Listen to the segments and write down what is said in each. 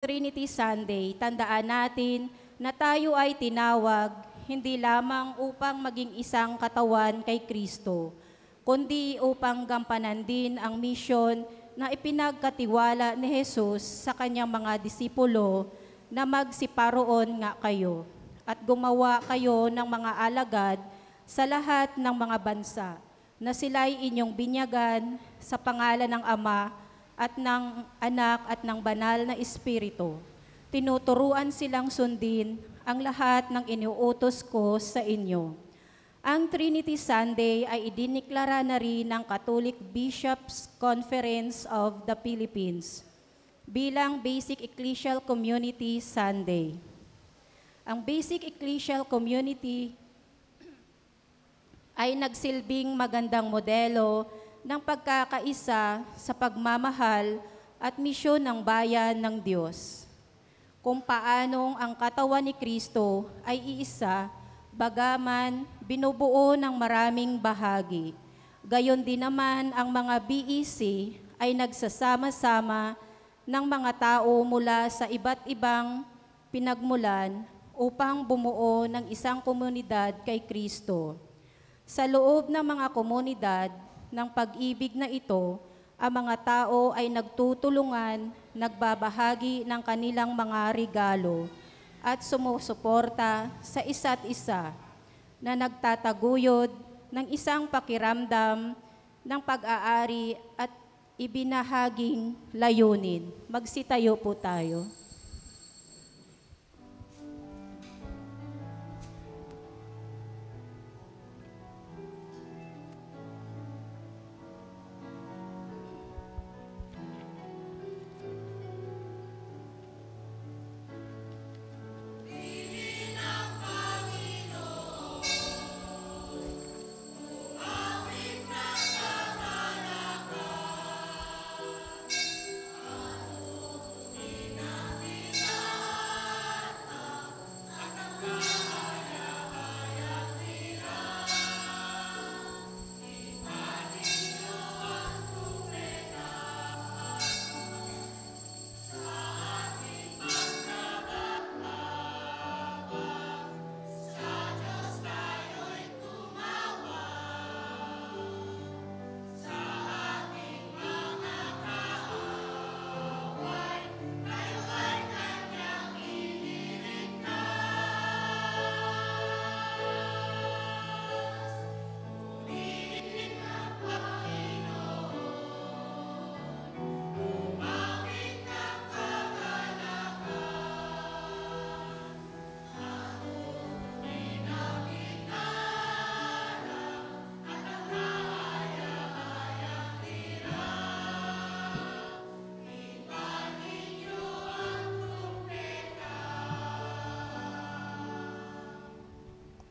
Trinity Sunday, tandaan natin na tayo ay tinawag hindi lamang upang maging isang katawan kay Kristo, kundi upang gampanan din ang misyon na ipinagkatiwala ni Jesus sa kanyang mga disipulo na magsiparoon nga kayo at gumawa kayo ng mga alagad sa lahat ng mga bansa na sila'y inyong binyagan sa pangalan ng Ama at ng Anak at ng Banal na Espiritu. Tinuturuan silang sundin ang lahat ng iniuutos ko sa inyo. Ang Trinity Sunday ay idiniklara na rin ng Catholic Bishops' Conference of the Philippines bilang Basic Ecclesial Community Sunday. Ang Basic Ecclesial Community ay nagsilbing magandang modelo ng pagkakaisa sa pagmamahal at misyon ng bayan ng Diyos. Kung paanong ang katawan ni Kristo ay iisa, bagaman binubuo ng maraming bahagi. Gayon din naman ang mga BEC ay nagsasama-sama ng mga tao mula sa iba't ibang pinagmulan upang bumuo ng isang komunidad kay Kristo. Sa loob ng mga komunidad ng pag-ibig na ito, ang mga tao ay nagtutulungan, nagbabahagi ng kanilang mga regalo at sumusuporta sa isa't isa na nagtataguyod ng isang pakiramdam ng pag-aari at ibinahaging layunin. Magsitayo po tayo.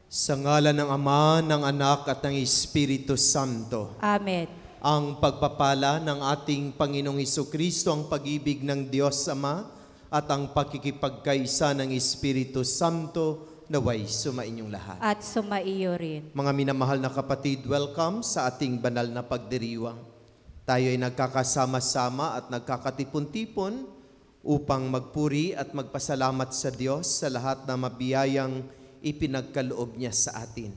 Sa ngalan ng Ama, ng Anak at ng Espiritu Santo. Amen. Ang pagpapala ng ating Panginoong Hesukristo, ang pag-ibig ng Diyos Ama at ang pakikipagkaisa ng Espiritu Santo naway sumainyong lahat. At sumaiyo rin. Mga minamahal na kapatid, welcome sa ating banal na pagdiriwang. Tayo ay nagkakasama-sama at nagkakatipon-tipon upang magpuri at magpasalamat sa Diyos sa lahat na mabiyayang ipinagkaloob niya sa atin.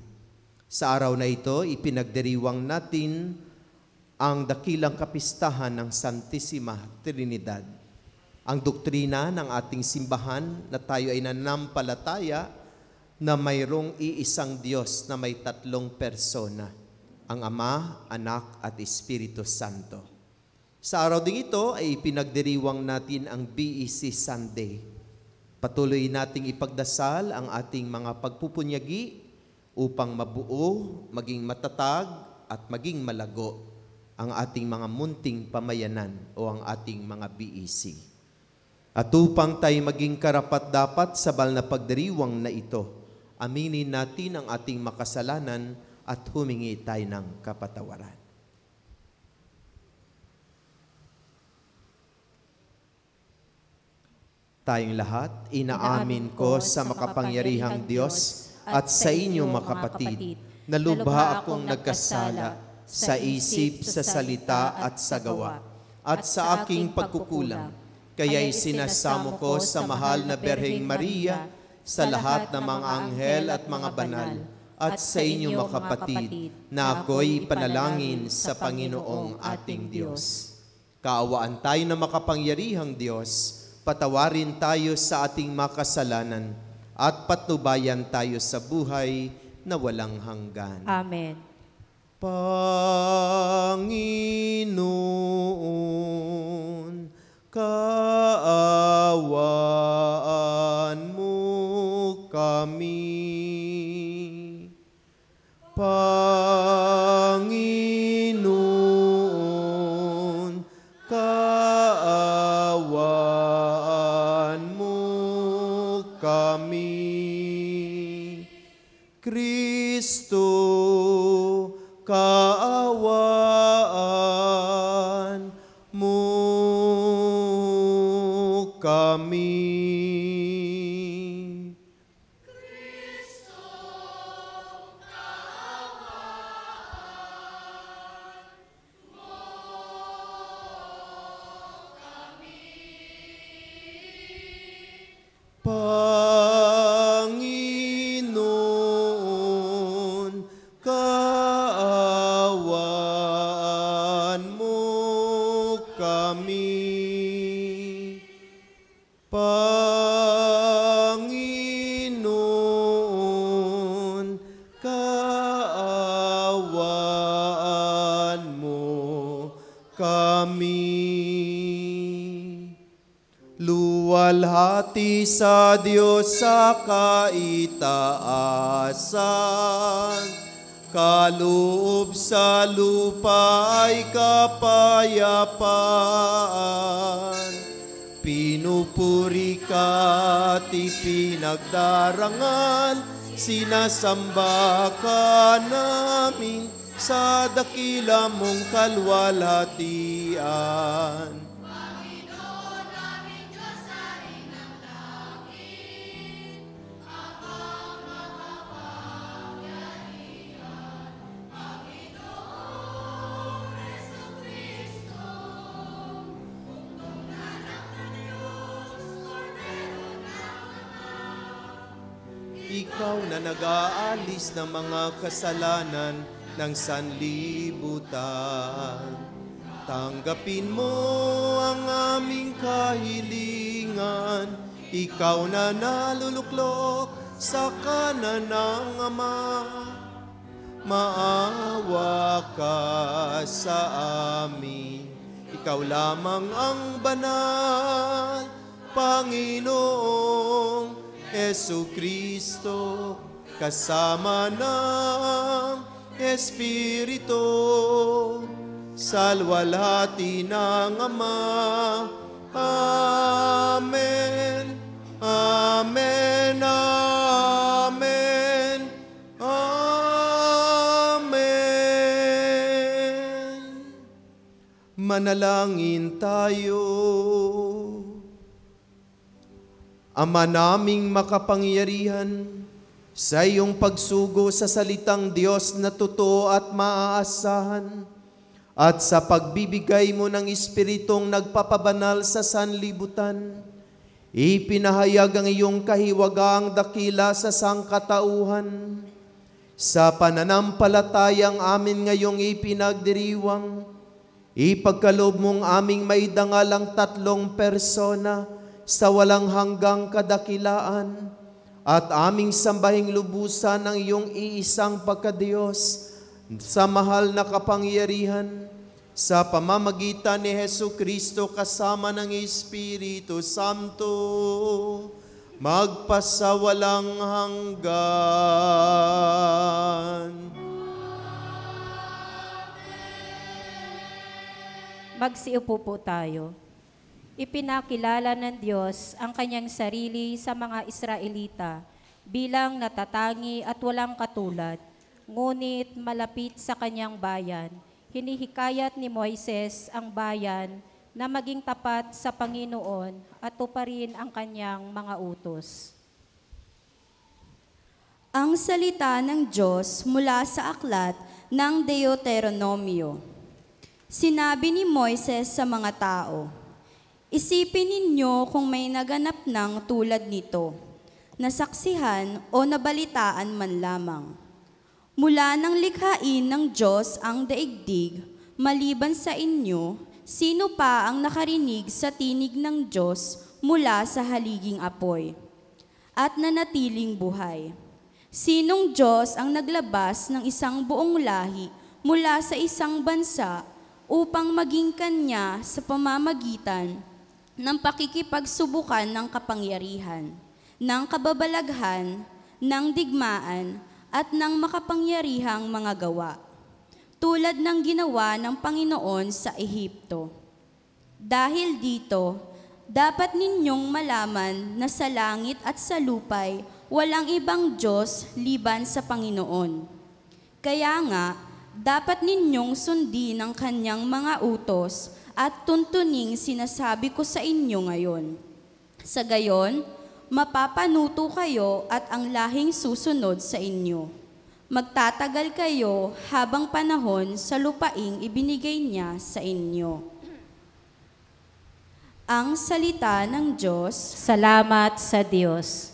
Sa araw na ito, ipinagdiriwang natin ang dakilang kapistahan ng Santissima Trinidad. Ang doktrina ng ating simbahan na tayo ay nanampalataya na mayroong iisang Diyos na may tatlong persona, ang Ama, Anak at Espiritu Santo. Sa araw ding ito ay ipinagdiriwang natin ang BEC Sunday. Patuloy nating ipagdasal ang ating mga pagpupunyagi upang mabuo, maging matatag at maging malago ang ating mga munting pamayanan o ang ating mga BEC. At upang tayo maging karapat-dapat sa banal na pagdiriwang na ito, aminin natin ang ating makasalanan at humingi tayo ng kapatawaran. Tayong lahat, inaamin ko sa makapangyarihang Diyos at sa inyo mga kapatid, na lubha akong nagkasala sa isip, sa salita at sa gawa, at sa aking pagkukulang. Kaya'y sinasamo ko sa mahal na Berheng Maria, sa lahat ng mga anghel at mga banal, at sa inyo mga kapatid, na ako'y panalangin sa Panginoong ating Diyos. Kaawaan tayo na makapangyarihang Diyos, patawarin tayo sa ating makasalanan, at patnubayan tayo sa buhay na walang hanggan. Amen. Panginoon, kaawaan mo kami. Panginoon, kaawaan mo kami. Kristo, kaawaan mo kami. Panginoon, kaawaan mo kami. Panginoon, kaawaan mo kami. Luwalhati sa Diyos sa kaitaasan, kaloob sa lupa ay kapayapaan. Pinupuri ka at ipinagdarangal, sinasamba ka namin sa dakila mong kalwalhatian. Ikaw na nag-aalis ng mga kasalanan ng sanlibutan. Tanggapin mo ang aming kahilingan. Ikaw na naluluklok sa kanan ng Ama. Maawa ka sa amin. Ikaw lamang ang banal, Panginoong Jesucristo, kasama ng Espiritu, sa luwalhati ng Ama. Amen. Amen. Amen. Amen. Manalangin tayo. Ama naming makapangyarihan, sa iyong pagsugo sa salitang Diyos na totoo at maaasahan, at sa pagbibigay mo ng Espiritong nagpapabanal sa sanlibutan, ipinahayag ang iyong kahiwagang dakila sa sangkatauhan. Sa pananampalatayang amin ngayong ipinagdiriwang, ipagkaloob mong aming maidangal ang tatlong persona sa walang hanggang kadakilaan, at aming sambahing lubusan ang iyong iisang pagkadiyos sa mahal na kapangyarihan, sa pamamagitan ni Jesucristo kasama ng Espiritu Santo, magpasawalang hanggan. Magsiupo po tayo. Ipinakilala ng Diyos ang kanyang sarili sa mga Israelita bilang natatangi at walang katulad, ngunit malapit sa kanyang bayan. Hinihikayat ni Moises ang bayan na maging tapat sa Panginoon at tuparin ang kanyang mga utos. Ang salita ng Diyos mula sa aklat ng Deuteronomio. Sinabi ni Moises sa mga tao, Isipin ninyo kung may naganap ng tulad nito, nasaksihan o nabalitaan man lamang. Mula nang likhain ng Diyos ang daigdig, maliban sa inyo, sino pa ang nakarinig sa tinig ng Diyos mula sa haliging apoy at nanatiling buhay? Sinong Diyos ang naglabas ng isang buong lahi mula sa isang bansa upang maging kanya sa pamamagitan ng pakikipagsubukan ng kapangyarihan, ng kababalaghan, ng digmaan, at ng makapangyarihang mga gawa, tulad ng ginawa ng Panginoon sa Ehipto. Dahil dito, dapat ninyong malaman na sa langit at sa lupay, walang ibang Diyos liban sa Panginoon. Kaya nga, dapat ninyong sundin ang kanyang mga utos at tuntuning sinasabi ko sa inyo ngayon. Sa gayon, mapapanuto kayo at ang lahing susunod sa inyo. Magtatagal kayo habang panahon sa lupaing ibinigay niya sa inyo. Ang salita ng Diyos. Salamat sa Diyos.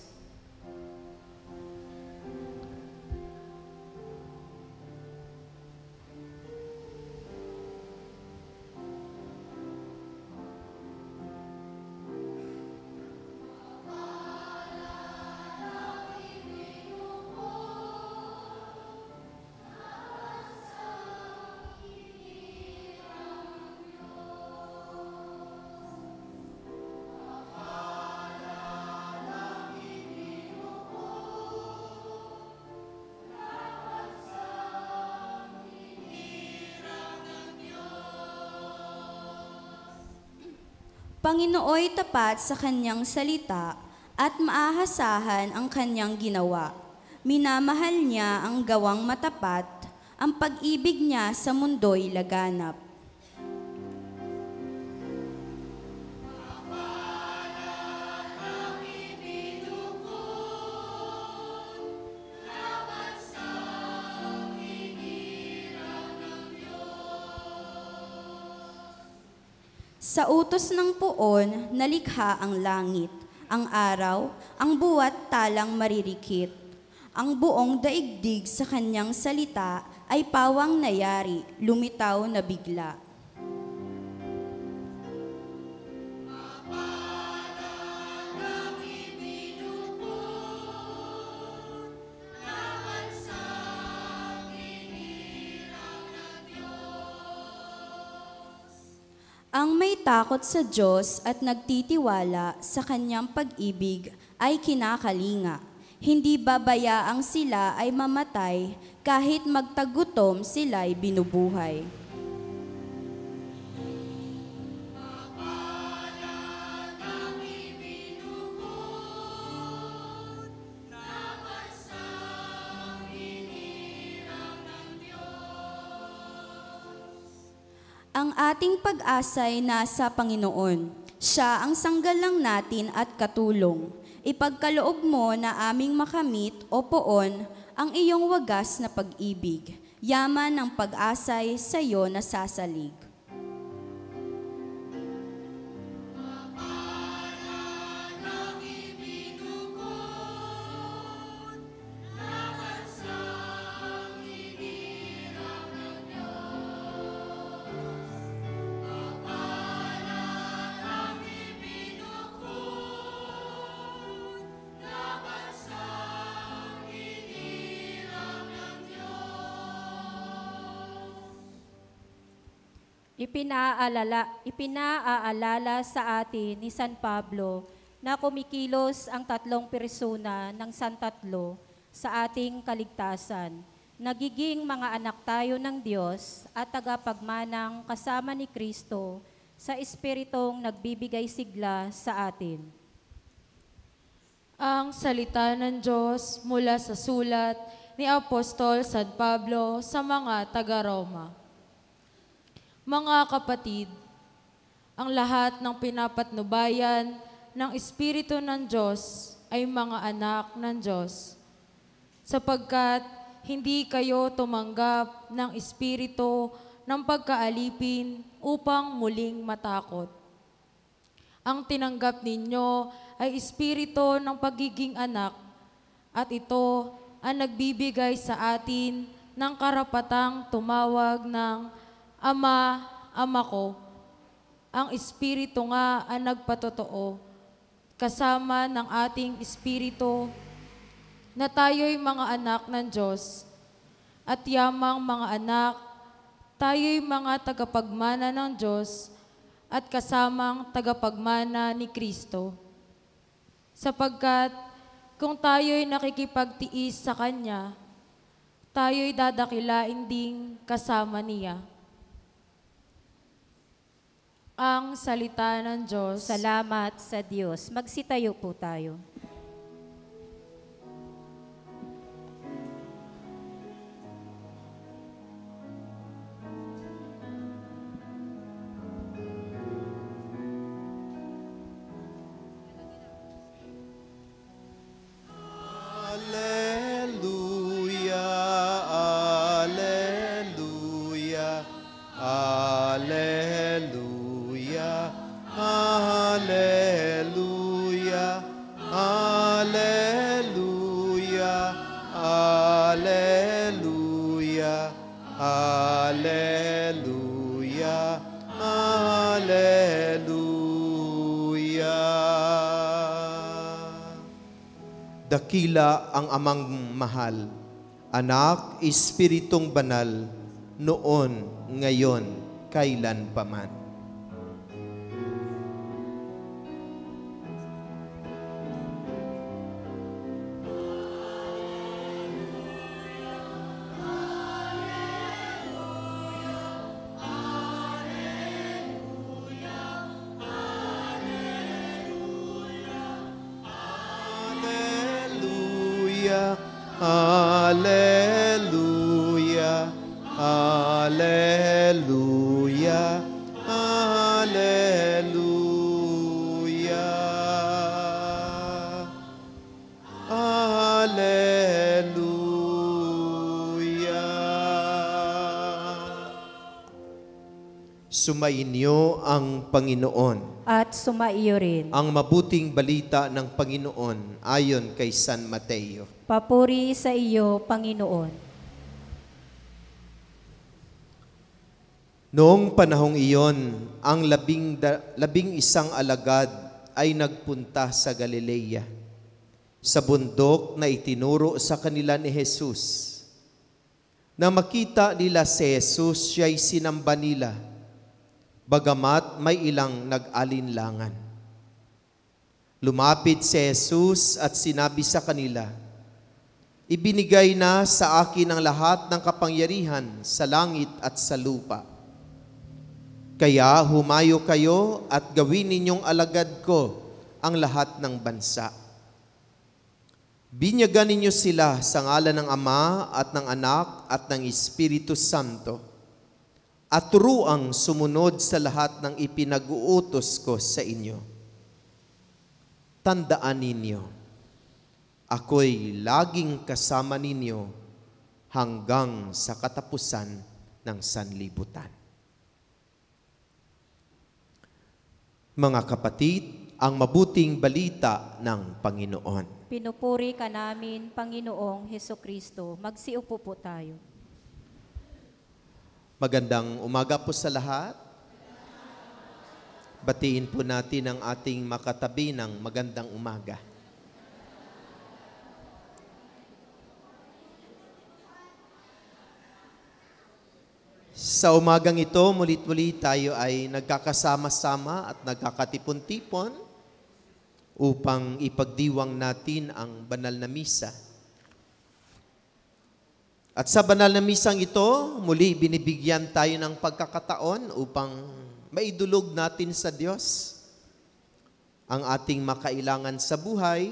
Panginooy tapat sa kanyang salita at maahasahan ang kanyang ginawa. Minamahal niya ang gawang matapat, ang pag-ibig niya sa mundo'y laganap. Sa utos ng puon, nalikha ang langit, ang araw, ang buwat talang maririkit. Ang buong daigdig sa kanyang salita ay pawang nayari, lumitaw na bigla. Ang may takot sa Diyos at nagtitiwala sa kanyang pag-ibig ay kinakalinga. Hindi babayaang sila ay mamatay kahit magtagutom sila'y binubuhay. Ang ating pag-asa'y nasa Panginoon. Siya ang sanggalang natin at katulong. Ipagkaloob mo na aming makamit o poon ang iyong wagas na pag-ibig. Yaman ng pag-asa'y sa iyo nasasalig. Ipinaalala sa atin ni San Pablo na kumikilos ang tatlong persona ng Santatlo sa ating kaligtasan. Nagiging mga anak tayo ng Diyos at tagapagmanang kasama ni Kristo sa Espiritong nagbibigay sigla sa atin. Ang salita ng Diyos mula sa sulat ni Apostol San Pablo sa mga taga-Roma. Mga kapatid, ang lahat ng pinapatnubayan ng Espiritu ng Diyos ay mga anak ng Diyos, sapagkat hindi kayo tumanggap ng espiritu ng pagkaalipin upang muling matakot. ang tinanggap ninyo ay espiritu ng pagiging anak, at ito ang nagbibigay sa atin ng karapatang tumawag ng Ama, Ama ko. Ang espiritu nga ang nagpatotoo, kasama ng ating espiritu, na tayo'y mga anak ng Diyos. At yamang mga anak, tayo'y mga tagapagmana ng Diyos at kasamang tagapagmana ni Kristo. Sapagkat kung tayo'y nakikipagtiis sa Kanya, tayo'y dadakilain ding kasama Niya. Ang salita ng Diyos. Salamat sa Diyos. Magsitayo po tayo. Dakila ang amang mahal, anak, espiritong banal, noon, ngayon, kailan paman. Hallelujah, hallelujah, hallelujah, hallelujah. Sumainyo ang Panginoon. At sumaiyo rin. Ang mabuting balita ng Panginoon ayon kay San Mateo. Papuri sa iyo, Panginoon. Noong panahong iyon, ang labing isang alagad ay nagpunta sa Galilea, sa bundok na itinuro sa kanila ni Jesus. Nang makita nila si Jesus, siya'y sinamba nila, bagamat may ilang nag-alinlangan. Lumapit si Jesus at sinabi sa kanila, ibinigay na sa akin ang lahat ng kapangyarihan sa langit at sa lupa. Kaya humayo kayo at gawin ninyong alagad ko ang lahat ng bansa. Binyagan ninyo sila sa ngalan ng Ama at ng Anak at ng Espiritu Santo, at turuang sumunod sa lahat ng ipinag-uutos ko sa inyo. Tandaan ninyo, ako'y laging kasama ninyo hanggang sa katapusan ng sanlibutan. Mga kapatid, ang mabuting balita ng Panginoon. Pinupuri ka namin, Panginoong Hesukristo. Magsiupo po tayo. Magandang umaga po sa lahat. Batiin po natin ang ating makatabi ng magandang umaga. Sa umagang ito, mulit-muli tayo ay nagkakasama-sama at nagkakatipon-tipon upang ipagdiwang natin ang banal na misa. At sa banal na misang ito, muli binibigyan tayo ng pagkakataon upang maidulog natin sa Diyos ang ating makailangan sa buhay,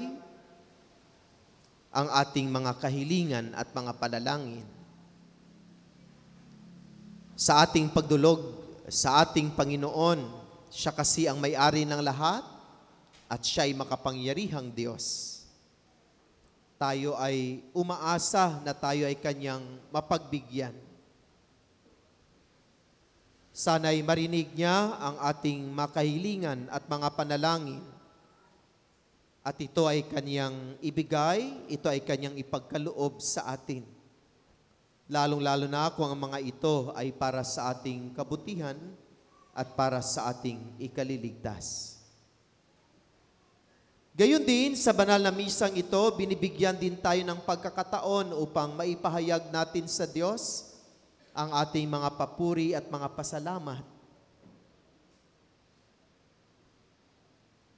ang ating mga kahilingan at mga panalangin. Sa ating pagdulog, sa ating Panginoon, siya kasi ang may-ari ng lahat at siya'y makapangyarihang Diyos. Tayo ay umaasa na tayo ay Kanyang mapagbigyan. Sana'y marinig niya ang ating makahilingan at mga panalangin. At ito ay kanyang ibigay, ito ay kanyang ipagkaloob sa atin. Lalong-lalo na kung ang mga ito ay para sa ating kabutihan at para sa ating ikaliligtas. Gayon din, sa banal na misang ito, binibigyan din tayo ng pagkakataon upang maipahayag natin sa Diyos ang ating mga papuri at mga pasalamat.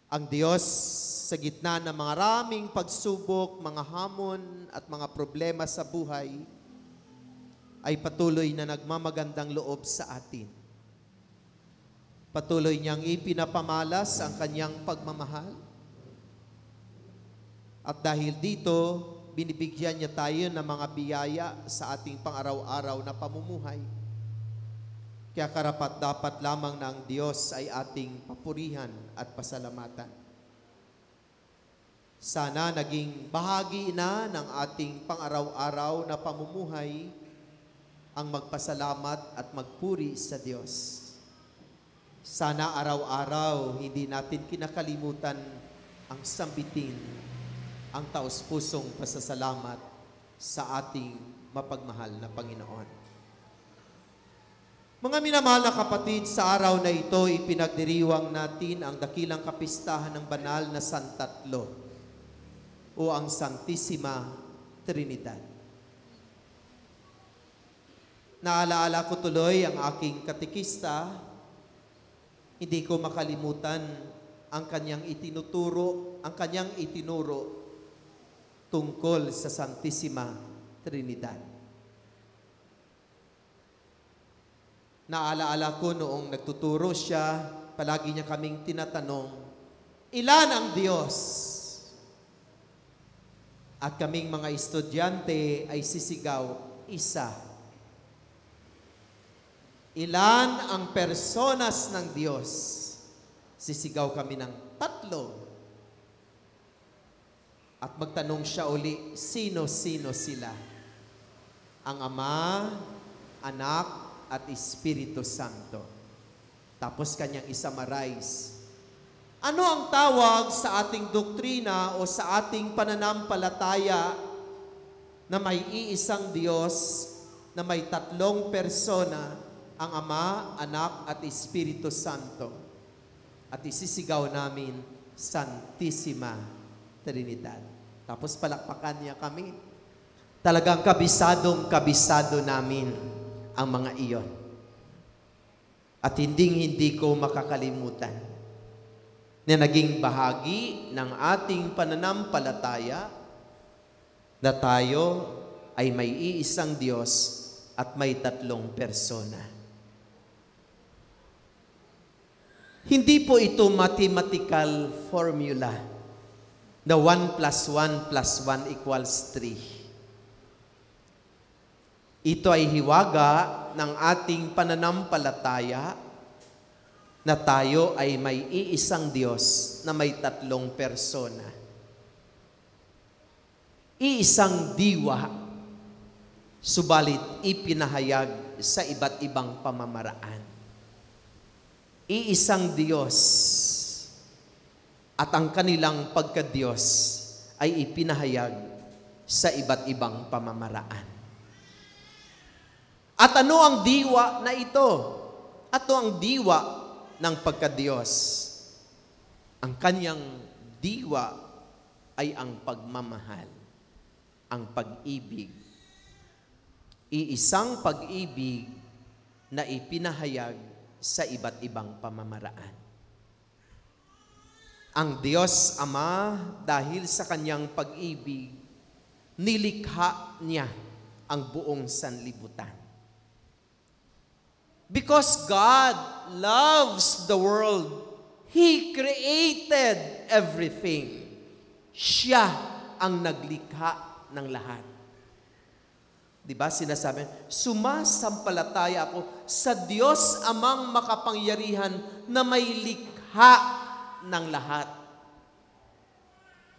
Ang Diyos sa gitna ng mga maraming pagsubok, mga hamon at mga problema sa buhay, ay patuloy na nagmamagandang loob sa atin. Patuloy niyang ipinapamalas ang kanyang pagmamahal. At dahil dito, binibigyan niya tayo ng mga biyaya sa ating pang-araw-araw na pamumuhay. Kaya karapat-dapat lamang na ang Diyos ay ating papurihan at pasalamatan. Sana naging bahagi na ng ating pang-araw-araw na pamumuhay ang magpasalamat at magpuri sa Diyos. Sana araw-araw hindi natin kinakalimutan ang sambitin ang taos-pusong pasasalamat sa ating mapagmahal na Panginoon. Mga minamahal na kapatid, sa araw na ito, ipinagdiriwang natin ang dakilang kapistahan ng banal na Santatlo o ang Santissima Trinidad. Naalaala ko tuloy ang aking katekista, hindi ko makalimutan ang kanyang itinuro tungkol sa Santissima Trinidad. Naalaala ko noong nagtuturo siya, palagi niya kaming tinatanong, ilan ang Diyos? At kaming mga estudyante ay sisigaw, isa. Ilan ang personas ng Diyos? Sisigaw kami ng 3. At magtanong siya uli, sino-sino sila? Ang Ama, Anak, at Espiritu Santo. Tapos kanyang isummarize. Ano ang tawag sa ating doktrina o sa ating pananampalataya na may iisang Diyos na may 3 persona, ang Ama, Anak, at Espiritu Santo? At isisigaw namin, Santissima Trinidad. Tapos palakpakan niya kami. Talagang kabisado namin ang mga iyon. At hindi ko makakalimutan na naging bahagi ng ating pananampalataya na tayo ay may iisang Diyos at may 3 persona. Hindi po ito mathematical formula na 1 + 1 + 1 = 3. Ito ay hiwaga ng ating pananampalataya na tayo ay may iisang Diyos na may 3 persona. Iisang diwa, subalit ipinahayag sa iba't ibang pamamaraan. Iisang Diyos at ang kanilang pagka-Diyos ay ipinahayag sa iba't ibang pamamaraan. At ano ang diwa na ito? Ato ang diwa ng pagka-Diyos. Ang kanyang diwa ay ang pagmamahal, ang pag-ibig. Iisang pag-ibig na ipinahayag sa iba't ibang pamamaraan. Ang Diyos Ama, dahil sa kanyang pag-ibig, nilikha niya ang buong sanlibutan. Because God loves the world, He created everything. Siya ang naglikha ng lahat. Diba sinasabi, sumasampalataya ako sa Diyos Amang makapangyarihan na may likha ng lahat.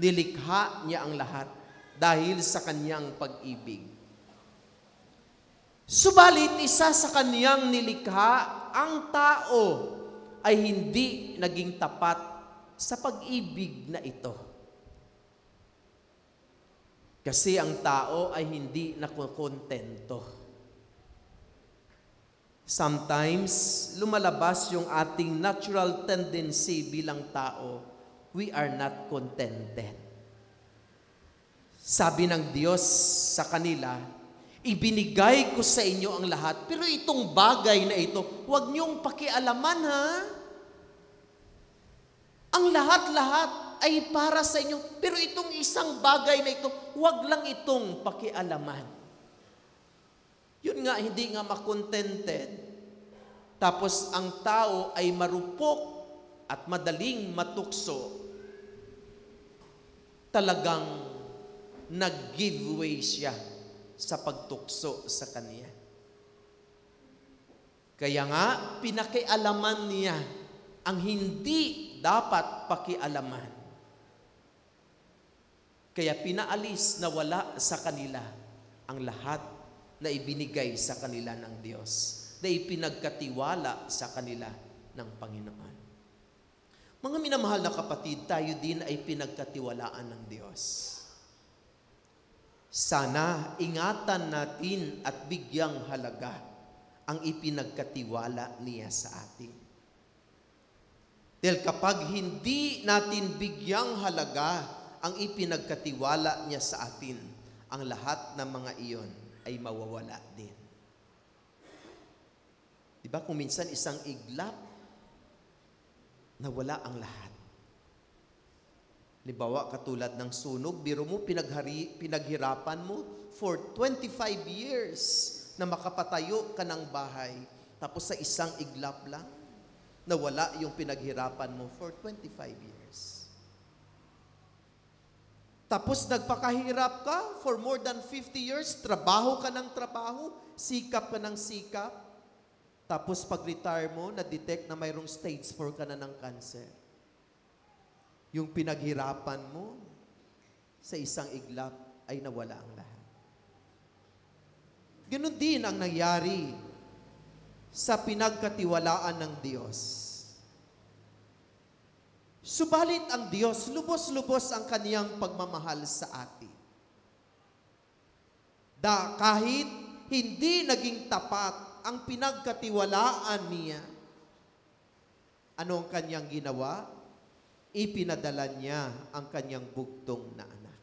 Nilikha niya ang lahat dahil sa kanyang pag-ibig. Subalit isa sa kanyang nilikha ang tao ay hindi naging tapat sa pag-ibig na ito. Kasi ang tao ay hindi nakokontento. Sometimes, lumalabas yung ating natural tendency bilang tao. We are not contented. Sabi ng Diyos sa kanila, ibinigay ko sa inyo ang lahat, pero itong bagay na ito, huwag niyong pakialaman ha. Ang lahat-lahat ay para sa inyo, pero itong isang bagay na ito, huwag lang itong pakialaman. Yun nga, hindi nga makontented. Tapos ang tao ay marupok at madaling matukso. Talagang nag-give way siya sa pagtukso sa kanya. Kaya nga, pinakialaman niya ang hindi dapat pakialaman. Kaya pinaalis na wala sa kanila ang lahat na ibinigay sa kanila ng Diyos, na ipinagkatiwala sa kanila ng Panginoon. Mga minamahal na kapatid, tayo din ay pinagkatiwalaan ng Diyos. Sana ingatan natin at bigyang halaga ang ipinagkatiwala niya sa atin. Dahil kapag hindi natin bigyang halaga ang ipinagkatiwala niya sa atin, ang lahat ng mga iyon ay mawawala din. Diba kung minsan isang iglap, nawala ang lahat. Halimbawa, katulad ng sunog, biro mo, pinaghirapan mo for 25 years na makapatayo ka ng bahay. Tapos sa isang iglap lang, nawala yung pinaghirapan mo for 25 years. Tapos nagpakahirap ka for more than 50 years, trabaho ka ng trabaho, sikap ka ng sikap. Tapos pag-retire mo, na-detect na mayroong stage 4 ka na ng cancer. Yung pinaghirapan mo sa isang iglap ay nawala ang lahat. Ganon din ang nangyari sa pinagkatiwalaan ng Diyos. Subalit ang Diyos, lubos-lubos ang kaniyang pagmamahal sa atin. Kahit hindi naging tapat ang pinagkatiwalaan niya, ano ang kanyang ginawa? Ipinadala niya ang kanyang bugtong na anak.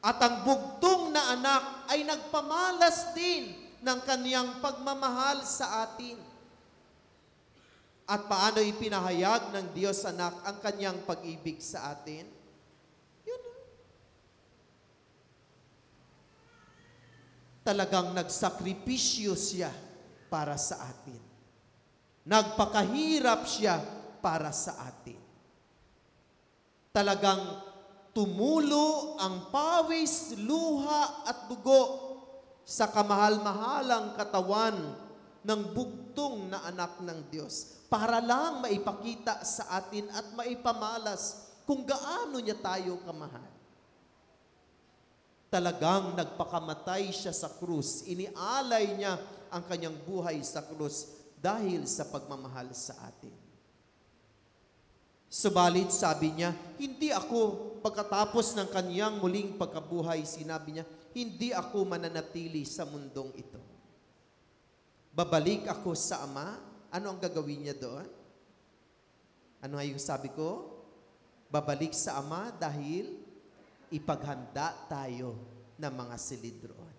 At ang bugtong na anak ay nagpamalas din ng kaniyang pagmamahal sa atin. At paano ipinahayag ng Diyos anak ang kanyang pag-ibig sa atin? Yun. Talagang nagsakripisyo siya para sa atin. Nagpakahirap siya para sa atin. Talagang tumulo ang pawis, luha at dugo sa kamahal-mahalang katawan ng bugtong na anak ng Diyos para lang maipakita sa atin at maipamalas kung gaano niya tayo kamahal. Talagang nagpakamatay siya sa krus. Inialay niya ang kanyang buhay sa krus dahil sa pagmamahal sa atin. Subalit sabi niya, hindi ako, pagkatapos ng kanyang muling pagkabuhay, sinabi niya, hindi ako mananatili sa mundong ito. Babalik ako sa Ama. Ano ang gagawin niya doon? Ano nga yung sabi ko? Babalik sa Ama dahil ipaghanda tayo ng mga silidroon.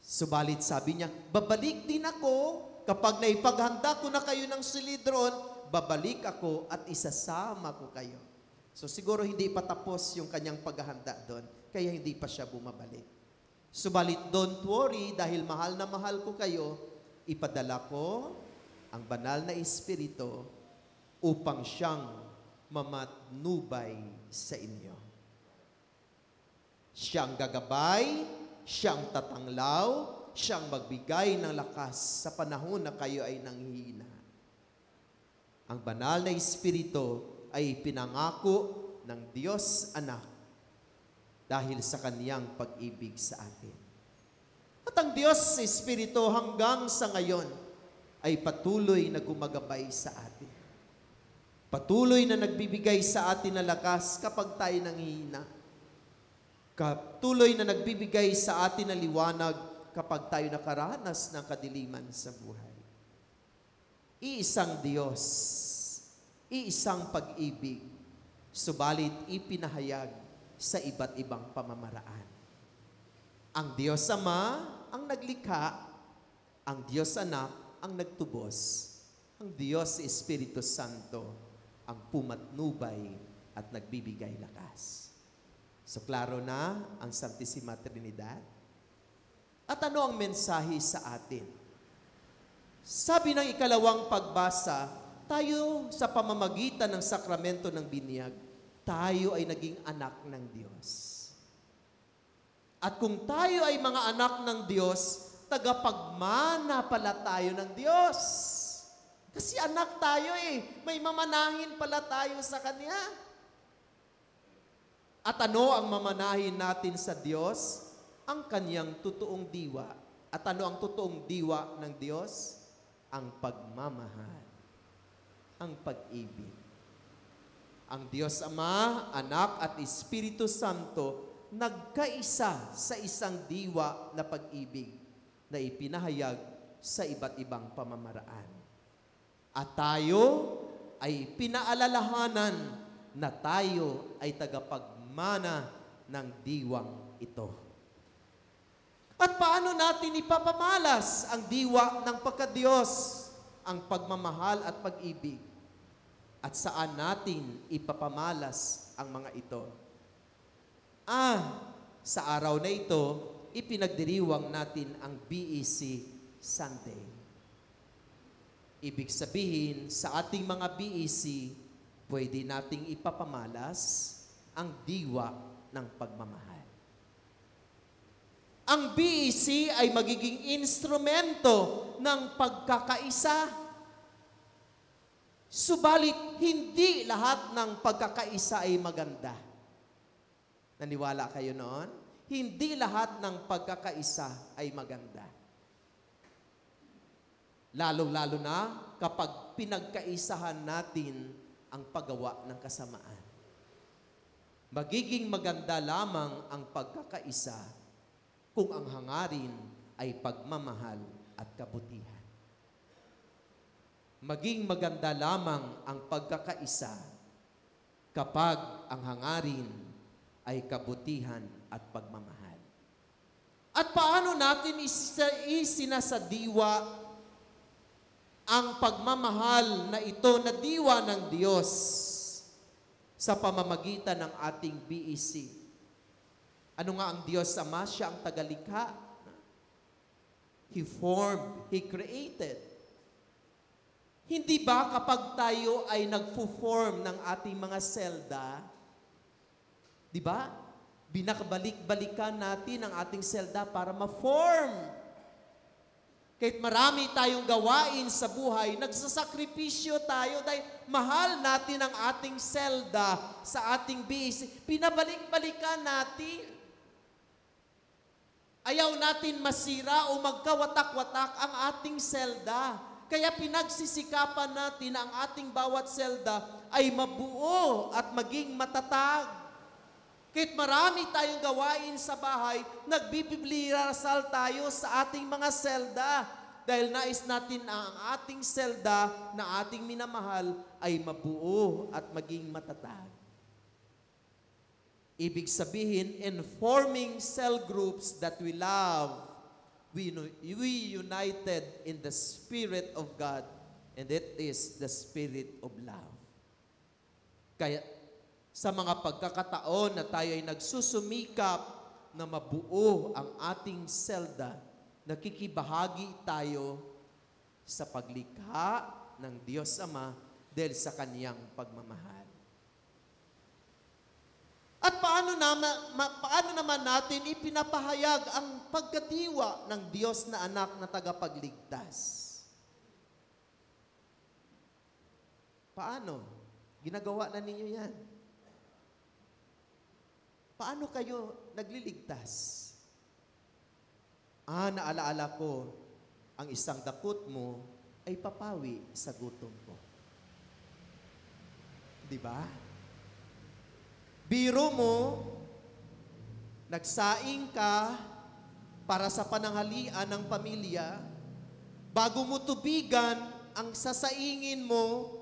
Subalit sabi niya, babalik din ako kapag naipaghanda ko na kayo ng silidroon, babalik ako at isasama ko kayo. So siguro hindi pa tapos yung kanyang paghahanda doon, kaya hindi pa siya bumabalik. Subalit don't worry, dahil mahal na mahal ko kayo, ipadala ko ang banal na Espiritu upang siyang mamatnubay sa inyo. Siyang gagabay, siyang tatanglaw, siyang magbigay ng lakas sa panahon na kayo ay nanghihina. Ang banal na Espiritu ay pinangako ng Diyos Anak dahil sa kaniyang pag-ibig sa atin. At ang Diyos Espiritu hanggang sa ngayon ay patuloy na gumagabay sa atin. Patuloy na nagbibigay sa atin ng lakas kapag tayo nanghihina. Patuloy na nagbibigay sa atin ng liwanag kapag tayo nakaranas ng kadiliman sa buhay. Iisang Diyos, iisang pag-ibig, subalit ipinahayag sa iba't ibang pamamaraan. Ang Diyos Ama ang naglikha, ang Diyos Anak ang nagtubos, ang Diyos Espiritu Santo ang pumatnubay at nagbibigay lakas. So klaro na ang Santissima Trinidad. At ano ang mensahe sa atin? Sabi ng ikalawang pagbasa, tayo sa pamamagitan ng sakramento ng binyag, tayo ay naging anak ng Diyos. At kung tayo ay mga anak ng Diyos, tagapagmana pala tayo ng Diyos. Kasi anak tayo may mamanahin pala tayo sa Kanya. At ano ang mamanahin natin sa Diyos? Ang Kanyang totoong diwa. At ano ang totoong diwa ng Diyos? Ang pagmamahal. Ang pag-ibig. Ang Diyos Ama, Anak at Espiritu Santo nagkaisa sa isang diwa na pag-ibig na ipinahayag sa iba't ibang pamamaraan. At tayo ay pinaalalahanan na tayo ay tagapagmana ng diwang ito. At paano natin ipapamalas ang diwa ng pagka-Diyos, ang pagmamahal at pag-ibig? At saan natin ipapamalas ang mga ito? Sa araw na ito, ipinagdiriwang natin ang BEC Sunday. Ibig sabihin, sa ating mga BEC, pwede nating ipapamalas ang diwa ng pagmamahal. Ang BEC ay magiging instrumento ng pagkakaisa. Subalit, hindi lahat ng pagkakaisa ay maganda. Naniwala kayo noon? Hindi lahat ng pagkakaisa ay maganda. Lalo-lalo na kapag pinagkaisahan natin ang paggawa ng kasamaan. Magiging maganda lamang ang pagkakaisa kung ang hangarin ay pagmamahal at kabutihan. Maging maganda lamang ang pagkakaisa kapag ang hangarin ay kabutihan at pagmamahal. At paano natin isinasadiwa ang pagmamahal na ito na diwa ng Diyos sa pamamagitan ng ating BEC? Ano nga ang Diyos Ama? Siya ang tagalikha. He formed, He created. Hindi ba kapag tayo ay nagpo-form ng ating mga selda, di ba? Binakabalik-balikan natin ang ating selda para ma-form. Kahit marami tayong gawain sa buhay, nagsasakripisyo tayo dahil mahal natin ang ating selda sa ating BEC. Pinabalik-balikan natin. Ayaw natin masira o magkawatak-watak ang ating selda. Kaya pinagsisikapan natin na ang ating bawat selda ay mabuo at maging matatag. Kahit marami tayong gawain sa bahay, nagbibiblirasal tayo sa ating mga selda. Dahil nais natin na ang ating selda na ating minamahal ay mabuo at maging matatag. Ibig sabihin, in forming cell groups that we love, we united in the Spirit of God, and it is the Spirit of love. Kaya sa mga pagkakataon na tayo ay nagsusumikap na mabuo ang ating selda, nakikibahagi tayo sa paglikha ng Diyos Ama dahil sa Kaniyang pagmamahal. At paano naman natin ipinapahayag ang pagkadiwa ng Diyos na anak na tagapagligtas? Paano? Ginagawa na ninyo yan. Paano kayo nagliligtas? Naalaala ko, ang isang dakot mo ay papawi sa gutom ko. Di ba? Biro mo, nagsaing ka para sa pananghalian ng pamilya, bago mo tubigan ang sasaingin mo,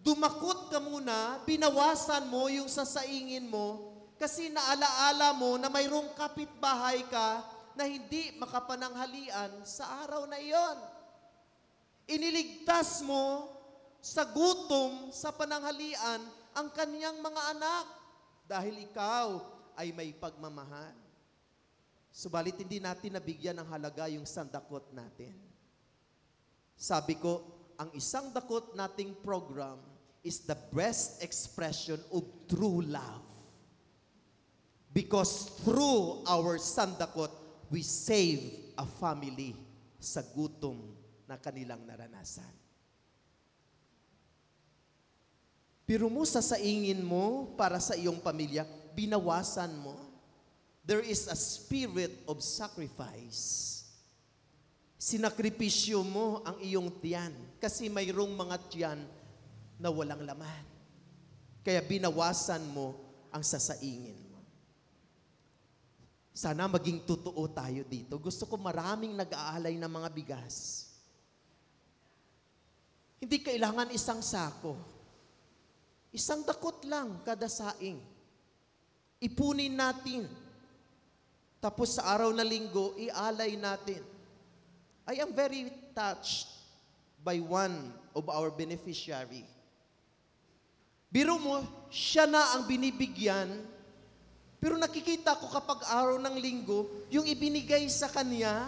dumakot ka muna, binawasan mo yung sasaingin mo, kasi naalaala mo na mayroong kapitbahay ka na hindi makapananghalian sa araw na iyon. Iniligtas mo sa gutom, sa pananghalian, ang kanyang mga anak dahil ikaw ay may pagmamahal. Subalit hindi natin nabigyan ng halaga yung sandakot natin. Sabi ko, ang isang dakot nating program is the best expression of true love. Because through our sandakot, we save a family sa gutom na kanilang naranasan. Pero mo sasaingin mo para sa iyong pamilya, binawasan mo. There is a spirit of sacrifice. Sinakripisyo mo ang iyong tiyan kasi mayroong mga tiyan na walang laman. Kaya binawasan mo ang sasaingin mo. Sana maging totoo tayo dito. Gusto ko maraming nag-aalay ng mga bigas. Hindi kailangan isang sako. Isang dakot lang kada saing. Ipunin natin. Tapos sa araw na linggo, ialay natin. I am very touched by one of our beneficiary. Biro mo, siya na ang binibigyan, pero nakikita ko kapag araw ng linggo, yung ibinigay sa kanya,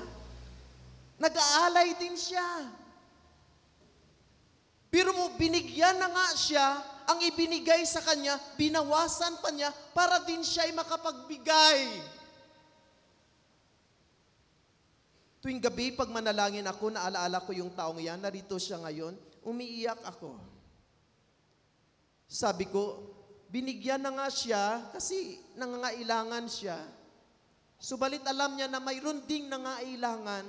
nag-aalay din siya. Biro mo, binigyan na nga siya, ang ibinigay sa kanya, binawasan pa niya para din siya ay makapagbigay. Tuwing gabi, pag manalangin ako, naalaala ko yung taong yan, narito siya ngayon, umiiyak ako. Sabi ko, binigyan na nga siya kasi nangangailangan siya. Subalit alam niya na mayroon ding nangangailangan,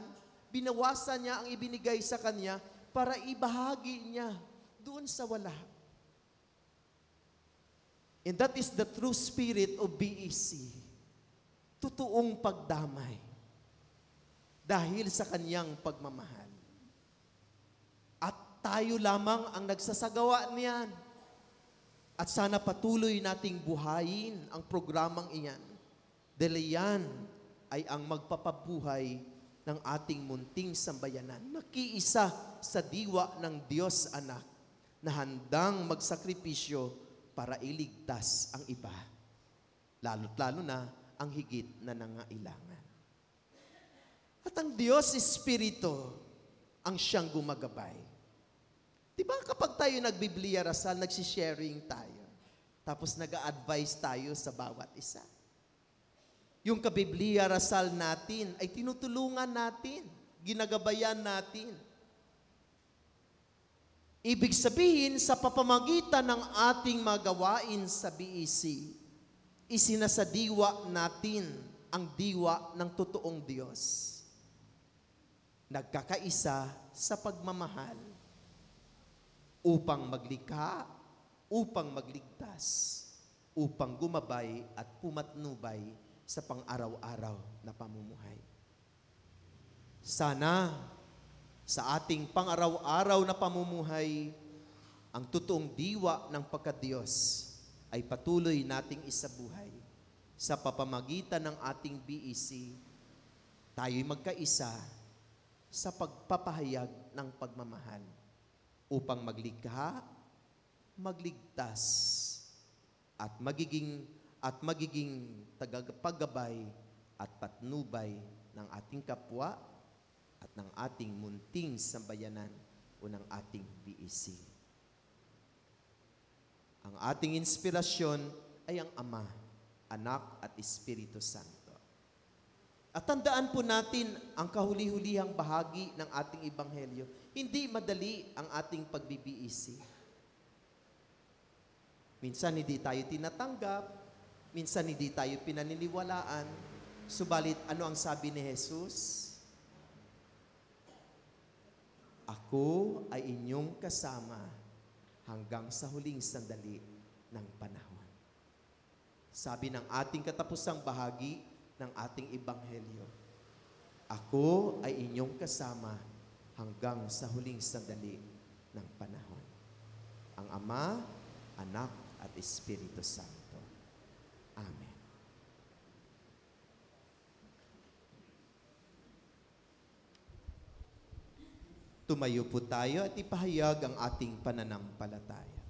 binawasan niya ang ibinigay sa kanya para ibahagi niya doon sa wala. And that is the true spirit of BEC. Totoong pagdamay. Dahil sa kanyang pagmamahal. At tayo lamang ang nagsasagawa niyan. At sana patuloy nating buhayin ang programang iyan. Dahil yan ay ang magpapabuhay ng ating munting sambayanan. Nakiisa sa diwa ng Diyos Anak na handang magsakripisyo para iligtas ang iba. Lalo't-lalo na ang higit na nangailangan. At ang Diyos Espiritu ang siyang gumagabay. Diba kapag tayo nagbibliya rasal, nagsisharing tayo. Tapos nag-a-advise tayo sa bawat isa. Yung kabibliya rasal natin ay tinutulungan natin, ginagabayan natin. Ibig sabihin, sa papamagitan ng ating magawain sa BEC, isinasadiwa natin ang diwa ng totoong Diyos. Nagkakaisa sa pagmamahal upang maglikha, upang magligtas, upang gumabay at pumatnubay sa pang-araw-araw na pamumuhay. Sana sa ating pang-araw-araw na pamumuhay, ang totoong diwa ng pagka-Diyos ay patuloy nating isabuhay sa papamagitan ng ating BEC. Tayo'y magkaisa sa pagpapahayag ng pagmamahal upang maglikha, magligtas, at magiging tagapaggabay at patnubay ng ating kapwa at ng ating munting sambayanan o ng ating BEC. Ang ating inspirasyon ay ang Ama, Anak at Espiritu Santo. At tandaan po natin ang kahuli-hulihang bahagi ng ating Ebanghelyo. Hindi madali ang ating pagbi-BEC. Minsan hindi tayo tinatanggap, minsan hindi tayo pinaniniwalaan. Subalit ano ang sabi ni Jesus? Ako ay inyong kasama hanggang sa huling sandali ng panahon. Sabi ng ating katapusang bahagi ng ating ebanghelyo, ako ay inyong kasama hanggang sa huling sandali ng panahon. Ang Ama, Anak, at Espiritu Santo. Amen. Tumayo po tayo at ipahayag ang ating pananampalataya.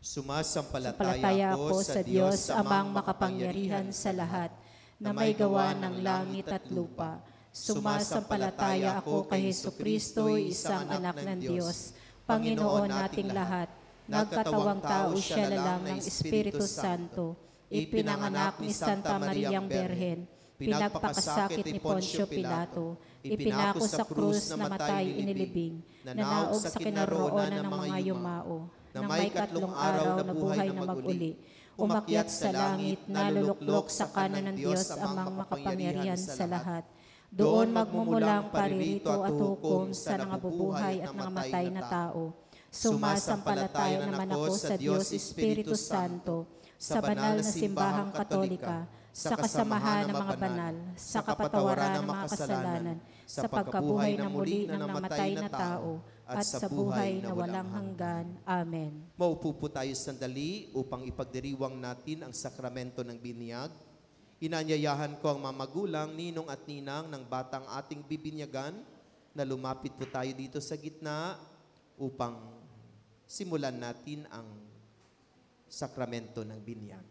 Sumasampalataya ako sa Diyos, Amang makapangyarihan sa lahat, na may gawa ng langit at lupa. Sumasampalataya ako kay Jesucristo, isang anak ng Diyos, Panginoon nating lahat. Nagkatawang tao siya lalang ng Espiritu Santo, ipinanganak ni Santa Mariang Berhen, pinagpakasakit ni Poncio Pilato, ipinako sa krus, namatay, inilibing, nanaog sa kinaroonan ng mga yumao, na may 3 araw na buhay na mag-uli, umakyat sa langit, naluluklok sa kanan ng Diyos, Amang makapangyarihan sa lahat. Doon magmumulang paririto at hukom sa nangabubuhay at nangamatay na tao. Sumasampalataya naman ako sa Diyos Espiritu Santo, sa banal na simbahang katolika, sa kasamahan ng mga banal, sa kapatawaran ng mga kasalanan, sa pagkabuhay na muli ng namatay na tao, at sa buhay na walang hanggan. Amen. Maupo po tayo sandali upang ipagdiriwang natin ang sakramento ng binyag. Inanyayahan ko ang mga magulang, ninong at ninang ng batang ating bibinyagan na lumapit po tayo dito sa gitna upang simulan natin ang sakramento ng binyag.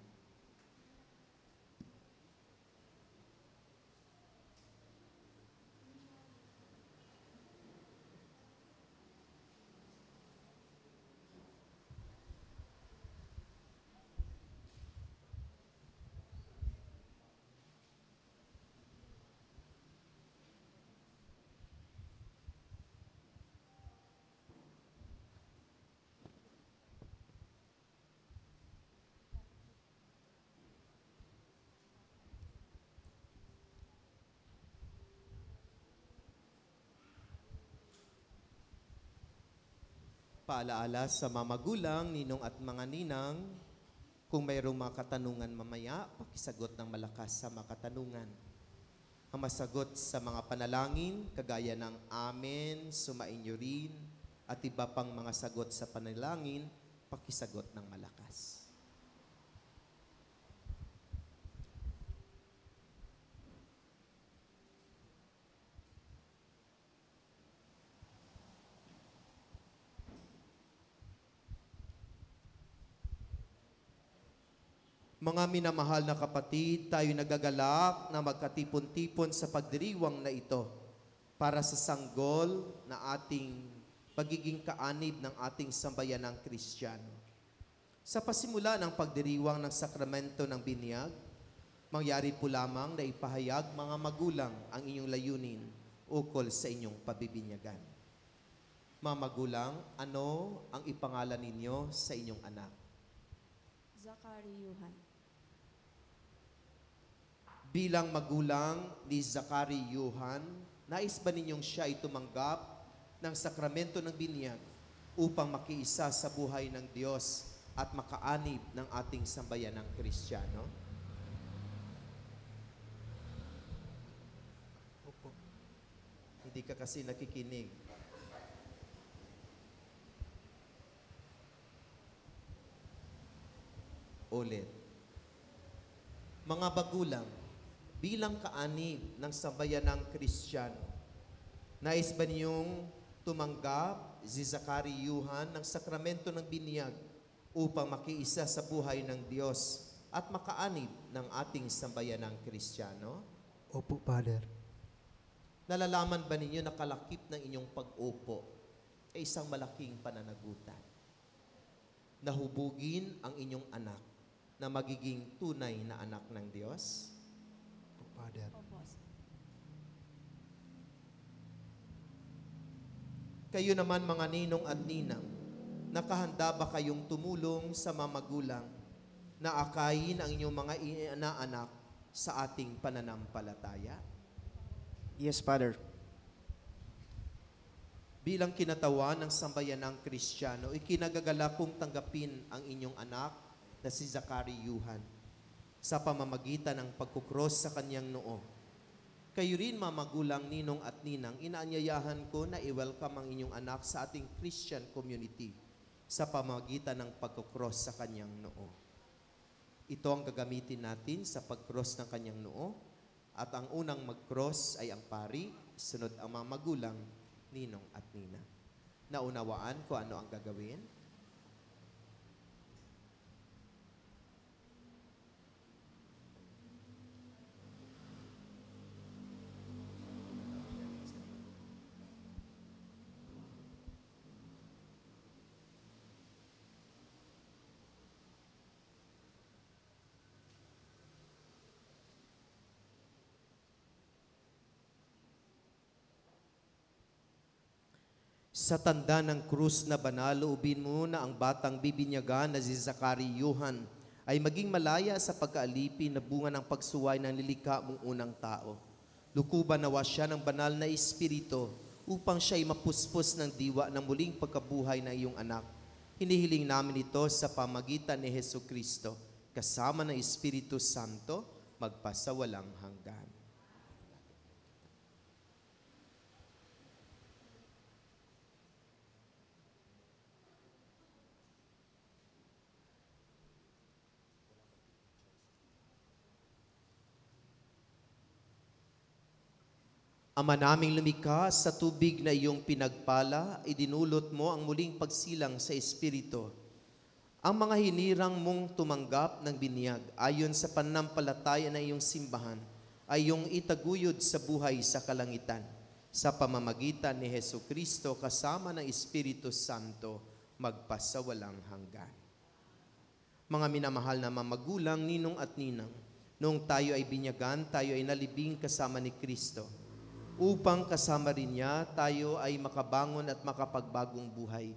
Paalaala sa mga magulang, ninong at mga ninang, kung mayroong mga katanungan mamaya, pakisagot ng malakas sa mga katanungan. Ang masagot sa mga panalangin, kagaya ng Amen, sumainyo rin, at iba pang mga sagot sa panalangin, pakisagot ng malakas. Mga minamahal na kapatid, tayo nagagalak na magkatipon-tipon sa pagdiriwang na ito para sa sanggol na ating pagiging kaanib ng ating sambayanang Kristiyano. Sa pasimula ng pagdiriwang ng sakramento ng binyag, mangyari po lamang na ipahayag mga magulang ang inyong layunin ukol sa inyong pabibinyagan. Mga magulang, ano ang ipangalan ninyo sa inyong anak? Zachary Yuhan. Bilang magulang ni Zachary Yuhan, nais ba ninyong siya ay tumanggap ng sakramento ng binyag upang makiisa sa buhay ng Diyos at makaanib ng ating sambayanang Kristiyano? Opo. Hindi ka kasi nakikinig. Ulit. Mga magulang, bilang kaanib ng sambayanang Kristiyano, nais ba niyong tumanggap si Zachary Yuhan ng sakramento ng binyag upang makiisa sa buhay ng Diyos at makaanib ng ating sambayanang Kristiyano? Opo, Father. Nalalaman ba ninyo na kalakip ng inyong pag-upo ay isang malaking pananagutan? Nahubugin ang inyong anak na magiging tunay na anak ng Diyos? Opo, Father. Kayo naman mga ninong at ninang, nakahanda ba kayong tumulong sa mga magulang na akayin ang inyong mga inaanak sa ating pananampalataya? Yes, Father. Bilang kinatawan ng sambayanang Kristiyano, ikinagagala kong tanggapin ang inyong anak na si Zachary Yuhan sa pamamagitan ng pagkukros sa kanyang noo. Kayo rin, mga magulang, ninong at ninang, inaanyayahan ko na i-welcome ang inyong anak sa ating Christian community sa pamamagitan ng pagkukros sa kanyang noo. Ito ang gagamitin natin sa pagkross ng kanyang noo, at ang unang mag-cross ay ang pari, sunod ang mga magulang, ninong at ninang. Naunawaan ko ano ang gagawin? Sa tanda ng krus na banal, loobin mo na ang batang bibinyagan na si Zachary Yuhan ay maging malaya sa pagkaalipin na bunga ng pagsuway ng lilikha mong unang tao. Lukuban nawa siya ng banal na espiritu upang siya'y mapuspos ng diwa ng muling pagkabuhay ng iyong anak. Hinihiling namin ito sa pamagitan ni Jesucristo, kasama ng Espiritu Santo, magpasawalang hanggan. Ama naming lumikha, sa tubig na iyong pinagpala, idinulot mo ang muling pagsilang sa Espiritu. Ang mga hinirang mong tumanggap ng binyag ayon sa pananampalataya ng iyong simbahan ay iyong itaguyod sa buhay sa kalangitan. Sa pamamagitan ni Jesucristo kasama ng Espiritu Santo, magpasawalang hanggan. Mga minamahal na mamagulang, ninong at ninang, noong tayo ay binyagan, tayo ay nalibing kasama ni Kristo. Upang kasama rin niya, tayo ay makabangon at makapagbagong buhay.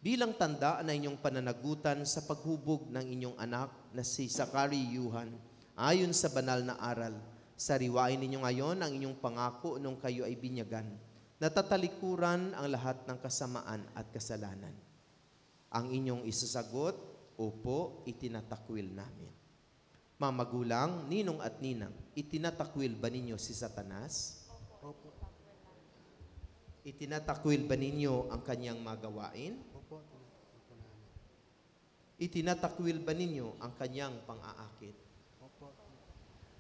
Bilang tanda na inyong pananagutan sa paghubog ng inyong anak na si Zachary Yuhan, ayon sa banal na aral, sariwain ninyo ngayon ang inyong pangako nung kayo ay binyagan, natatalikuran ang lahat ng kasamaan at kasalanan. Ang inyong isasagot, opo, itinatakwil namin. Mga magulang, ninong at ninang, itinatakwil ba ninyo si Satanas? Opo. Itinatakwil ba ninyo ang kanyang magawain? Opo, tinatakbo po namin. Itinatakwil ba ninyo ang kanyang pang-aakit? Opo.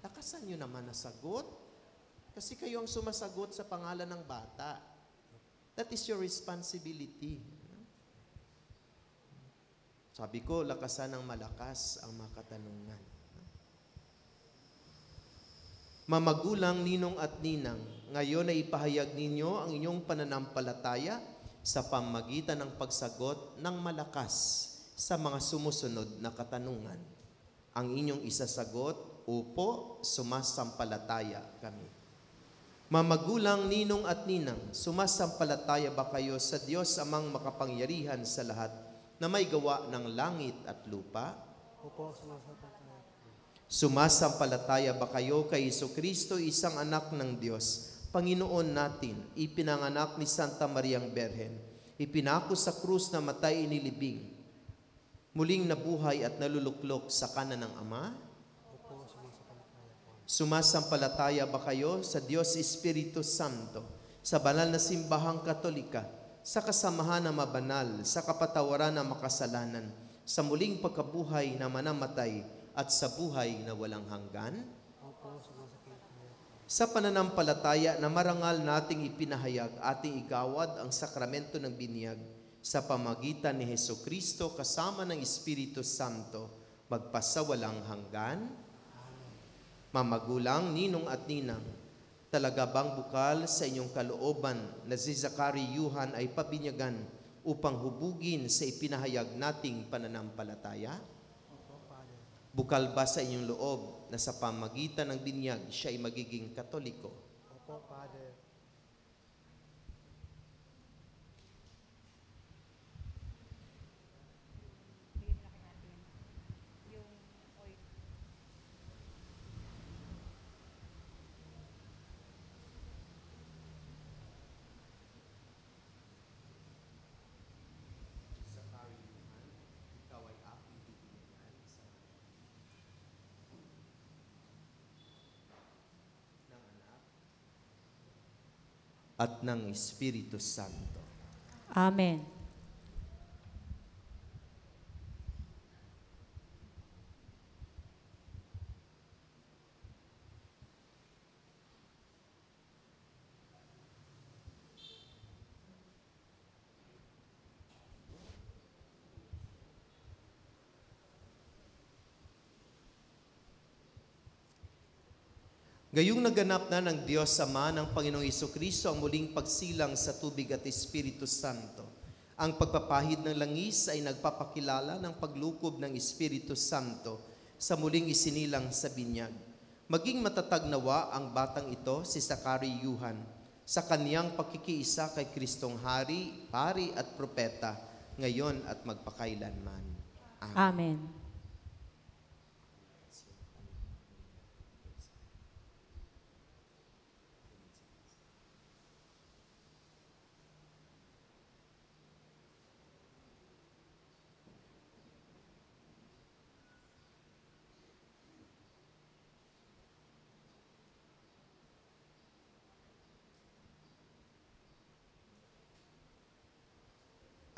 Lakasan nyo naman na sagot. Kasi kayo ang sumasagot sa pangalan ng bata. That is your responsibility. Sabi ko, lakasan ng malakas ang mga katanungan. Mamagulang, ninong at ninang, ngayon ay ipahayag ninyo ang inyong pananampalataya sa pamagitan ng pagsagot ng malakas sa mga sumusunod na katanungan. Ang inyong isasagot, opo, sumasampalataya kami. Mamagulang, ninong at ninang, sumasampalataya ba kayo sa Diyos amang makapangyarihan sa lahat na may gawa ng langit at lupa? Opo, sumasampalataya po. Sumasampalataya ba kayo kay Jesucristo, isang anak ng Diyos, Panginoon natin, ipinanganak ni Santa Mariang Berhen, ipinako sa krus na matay inilibing, muling nabuhay at naluluklok sa kanan ng Ama? Opo, sumasampalataya po. Sumasampalataya ba kayo sa Diyos Espiritu Santo, sa banal na simbahang Katolika, sa kasamahan na mabanal, sa kapatawaran na makasalanan, sa muling pagkabuhay na manamatay, at sa buhay na walang hanggan? Opo, sumasampalataya po. Sa pananampalataya na marangal nating ipinahayag, ating igawad ang sakramento ng binyag sa pamagitan ni Jesucristo kasama ng Espiritu Santo, magpasawalang hanggan? Mamagulang, ninong at ninang, talaga bang bukal sa inyong kalooban na si Zachary Yuhan ay pabinyagan upang hubugin sa ipinahayag nating pananampalataya? Bukal ba sa inyong loob na sa pamagitan ng binyag siya ay magiging Katoliko? Opo, Father. at ng Espiritu Santo. Amen. Gayong naganap na ng Diyos Ama ng Panginoong Hesukristo ang muling pagsilang sa tubig at Espiritu Santo. Ang pagpapahid ng langis ay nagpapakilala ng paglukob ng Espiritu Santo sa muling isinilang sa binyag. Maging matatag nawa ang batang ito, si Zachary Yuhan, sa kaniyang pakikiisa kay Kristong Hari, Pari at Propeta, ngayon at magpakailanman. Amen. Amen.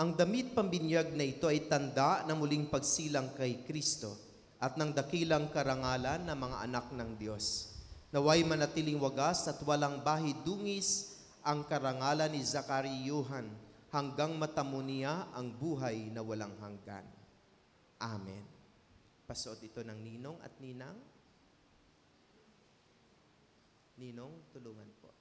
Ang damit pambinyag na ito ay tanda ng muling pagsilang kay Kristo at ng dakilang karangalan ng mga anak ng Diyos. Naway manatiling wagas at walang bahid dungis ang karangalan ni Zachary Yuhan hanggang matamo niya ang buhay na walang hanggan. Amen. Pasuot ito ng ninong at ninang. Ninong, tulungan po.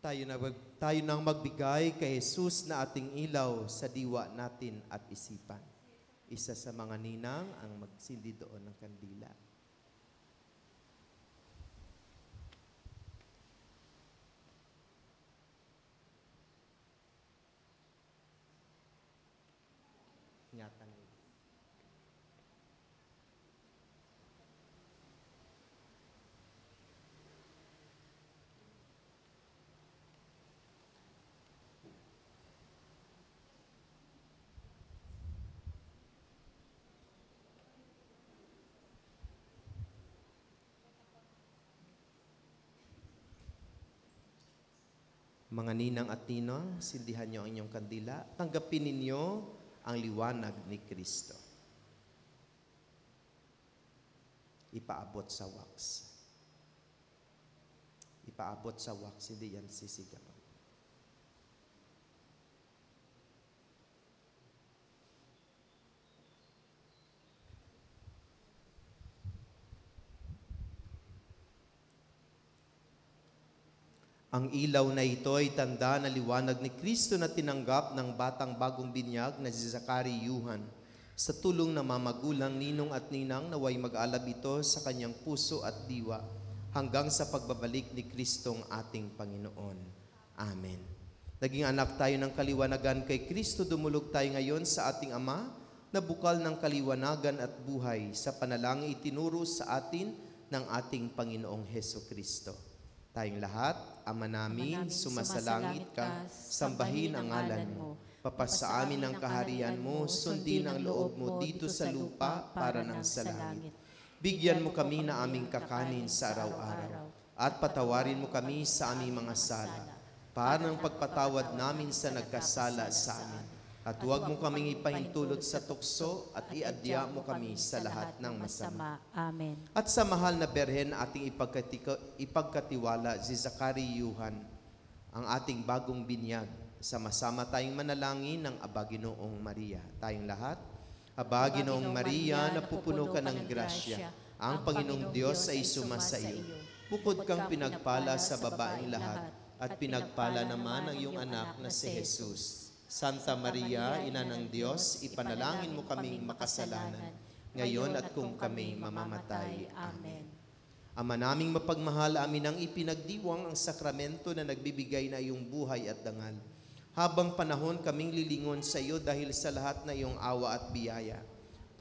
Tayo nang magbigay kay Jesus na ating ilaw sa diwa natin at isipan. Isa sa mga ninang ang magsindi doon ng kandila. Ingatan mo. Mga ninang at ninong, sindihan niyo ang inyong kandila. Tanggapin ninyo ang liwanag ni Kristo. Ipaabot sa wax. Ipaabot sa wax, hindi yan sisigaw. Ang ilaw na ito ay tanda na liwanag ni Kristo na tinanggap ng batang bagong binyag na si Zachary Yuhan. Sa tulong ng mamagulang ninong at ninang naway mag-alab ito sa kanyang puso at diwa hanggang sa pagbabalik ni Kristong ating Panginoon. Amen. Naging anak tayo ng kaliwanagan kay Kristo, dumulog tayo ngayon sa ating Ama na bukal ng kaliwanagan at buhay sa panalangin itinuro sa atin ng ating Panginoong Heso Kristo. Tayong lahat, Ama namin, sumasalangit ka, sambahin ang ngalan mo. Papasa amin ang kaharian mo, sundin ang loob mo dito sa lupa para nang sa langit. Bigyan mo kami na aming kakanin sa araw-araw at patawarin mo kami sa aming mga sala para ng pagpatawad namin sa nagkasala sa amin. At huwag mo kaming ipahintulot sa tukso at iadya mo kami sa lahat ng masama. Amen. At sa mahal na Berhen ating ipagkatiwala si Zachary Yuhan, ang ating bagong binyag. Sama-sama tayong manalangin ng Aba Ginoong Maria. Tayong lahat, Aba Ginoong Maria, napupuno ka ng grasya. Ang Panginoong Diyos ay sumasa iyo. Bukod kang pinagpala sa babaeng lahat, at pinagpala naman ang iyong anak na si Jesus. Santa Maria, Ina ng Diyos, ipanalangin mo kaming makasalanan, ngayon at kung kami mamamatay. Amen. Ama naming mapagmahal, amin ang ipinagdiwang ang sakramento na nagbibigay na iyong buhay at dangal. Habang panahon kaming lilingon sa iyo dahil sa lahat na iyong awa at biyaya.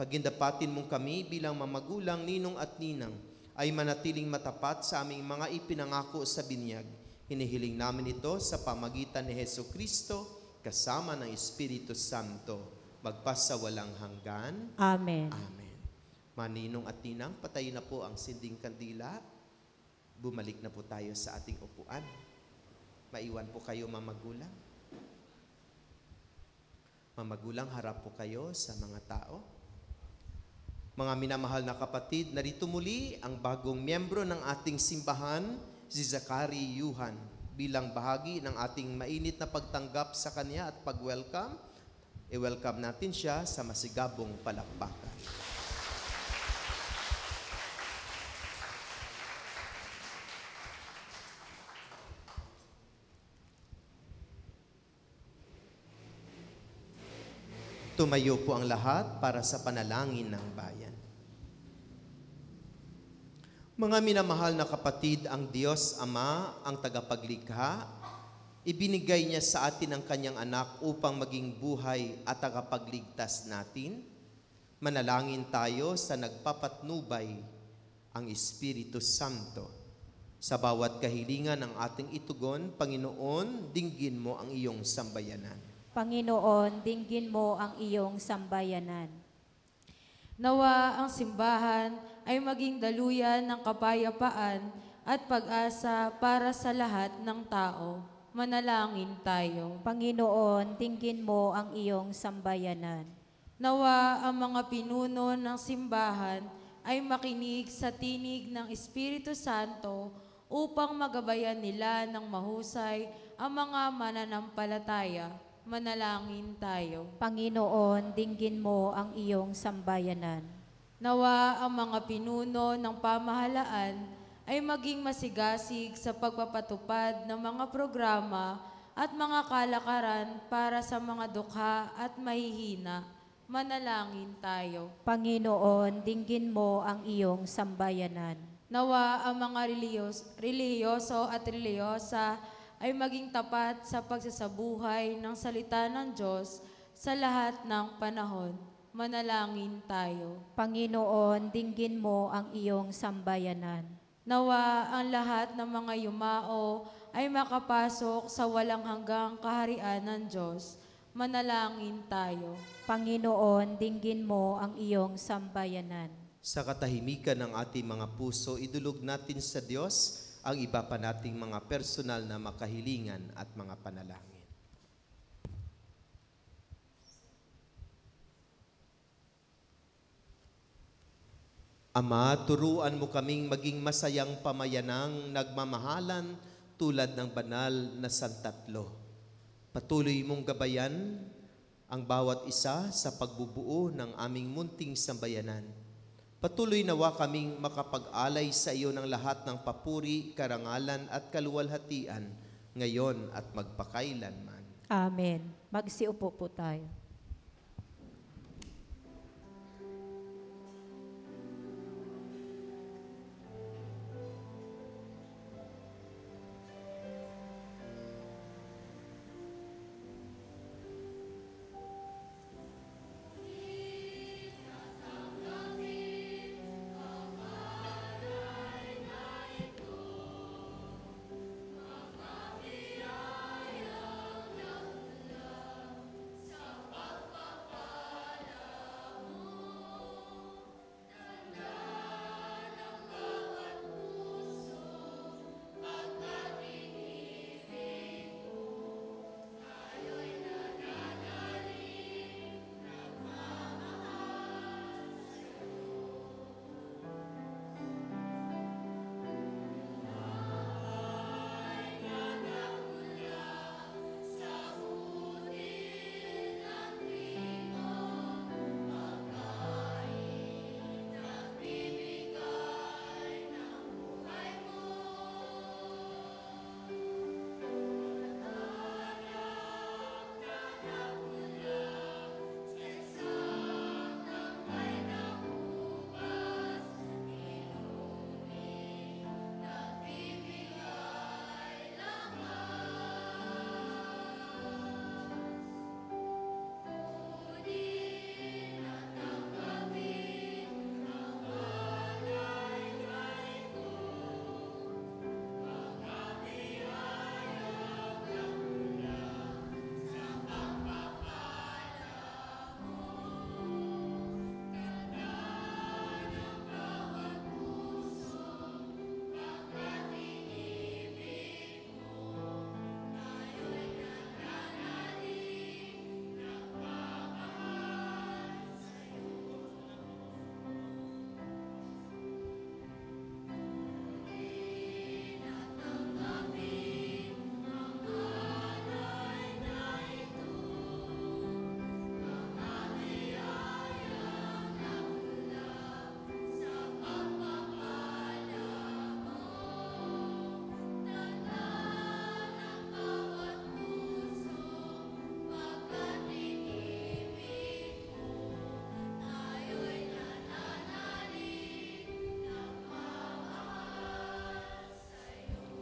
Pagindapatin mong kami bilang mamagulang, ninong at ninang, ay manatiling matapat sa aming mga ipinangako sa binyag. Hinihiling namin ito sa pamagitan ni Heso Kristo, kasama ng Espiritu Santo, magpasawalang hanggan. Amen. Amen. Maninong at ninang, patayin na po ang sinding kandila. Bumalik na po tayo sa ating upuan. Maiwan po kayo, mamagulang. Mamagulang, harap po kayo sa mga tao. Mga minamahal na kapatid, narito muli ang bagong miyembro ng ating simbahan, si Zachary Yuhan. Bilang bahagi ng ating mainit na pagtanggap sa kanya at pag-welcome, i-welcome natin siya sa masigabong palakpakan. Tumayo po ang lahat para sa panalangin ng bayan. Mga minamahal na kapatid, ang Diyos Ama, ang tagapaglikha, ibinigay niya sa atin ang kanyang anak upang maging buhay at tagapagligtas natin. Manalangin tayo sa nagpapatnubay ang Espiritu Santo. Sa bawat kahilingan ng ating itugon, Panginoon, dinggin mo ang iyong sambayanan. Panginoon, dinggin mo ang iyong sambayanan. Nawa ang simbahan ay maging daluyan ng kapayapaan at pag-asa para sa lahat ng tao. Manalangin tayo. Panginoon, dinggin mo ang iyong sambayanan. Nawa ang mga pinuno ng simbahan ay makinig sa tinig ng Espiritu Santo upang magabayan nila ng mahusay ang mga mananampalataya. Manalangin tayo. Panginoon, dinggin mo ang iyong sambayanan. Nawa ang mga pinuno ng pamahalaan ay maging masigasig sa pagpapatupad ng mga programa at mga kalakaran para sa mga dukha at mahihina. Manalangin tayo. Panginoon, dinggin mo ang iyong sambayanan. Nawa ang mga relihiyoso at relihiyosa ay maging tapat sa pagsasabuhay ng salita ng Diyos sa lahat ng panahon. Manalangin tayo. Panginoon, dinggin mo ang iyong sambayanan. Nawa ang lahat ng mga yumao ay makapasok sa walang hanggang kaharian ng Diyos. Manalangin tayo. Panginoon, dinggin mo ang iyong sambayanan. Sa katahimikan ng ating mga puso, idulog natin sa Diyos ang iba pa nating mga personal na makahilingan at mga panalangin. Ama, turuan mo kaming maging masayang pamayanang nagmamahalan tulad ng banal na Santatlo. Patuloy mong gabayan ang bawat isa sa pagbubuo ng aming munting sambayanan. Patuloy nawa kaming makapag-alay sa iyo ng lahat ng papuri, karangalan at kaluwalhatian ngayon at magpakailanman. Amen. Magsiupo po tayo.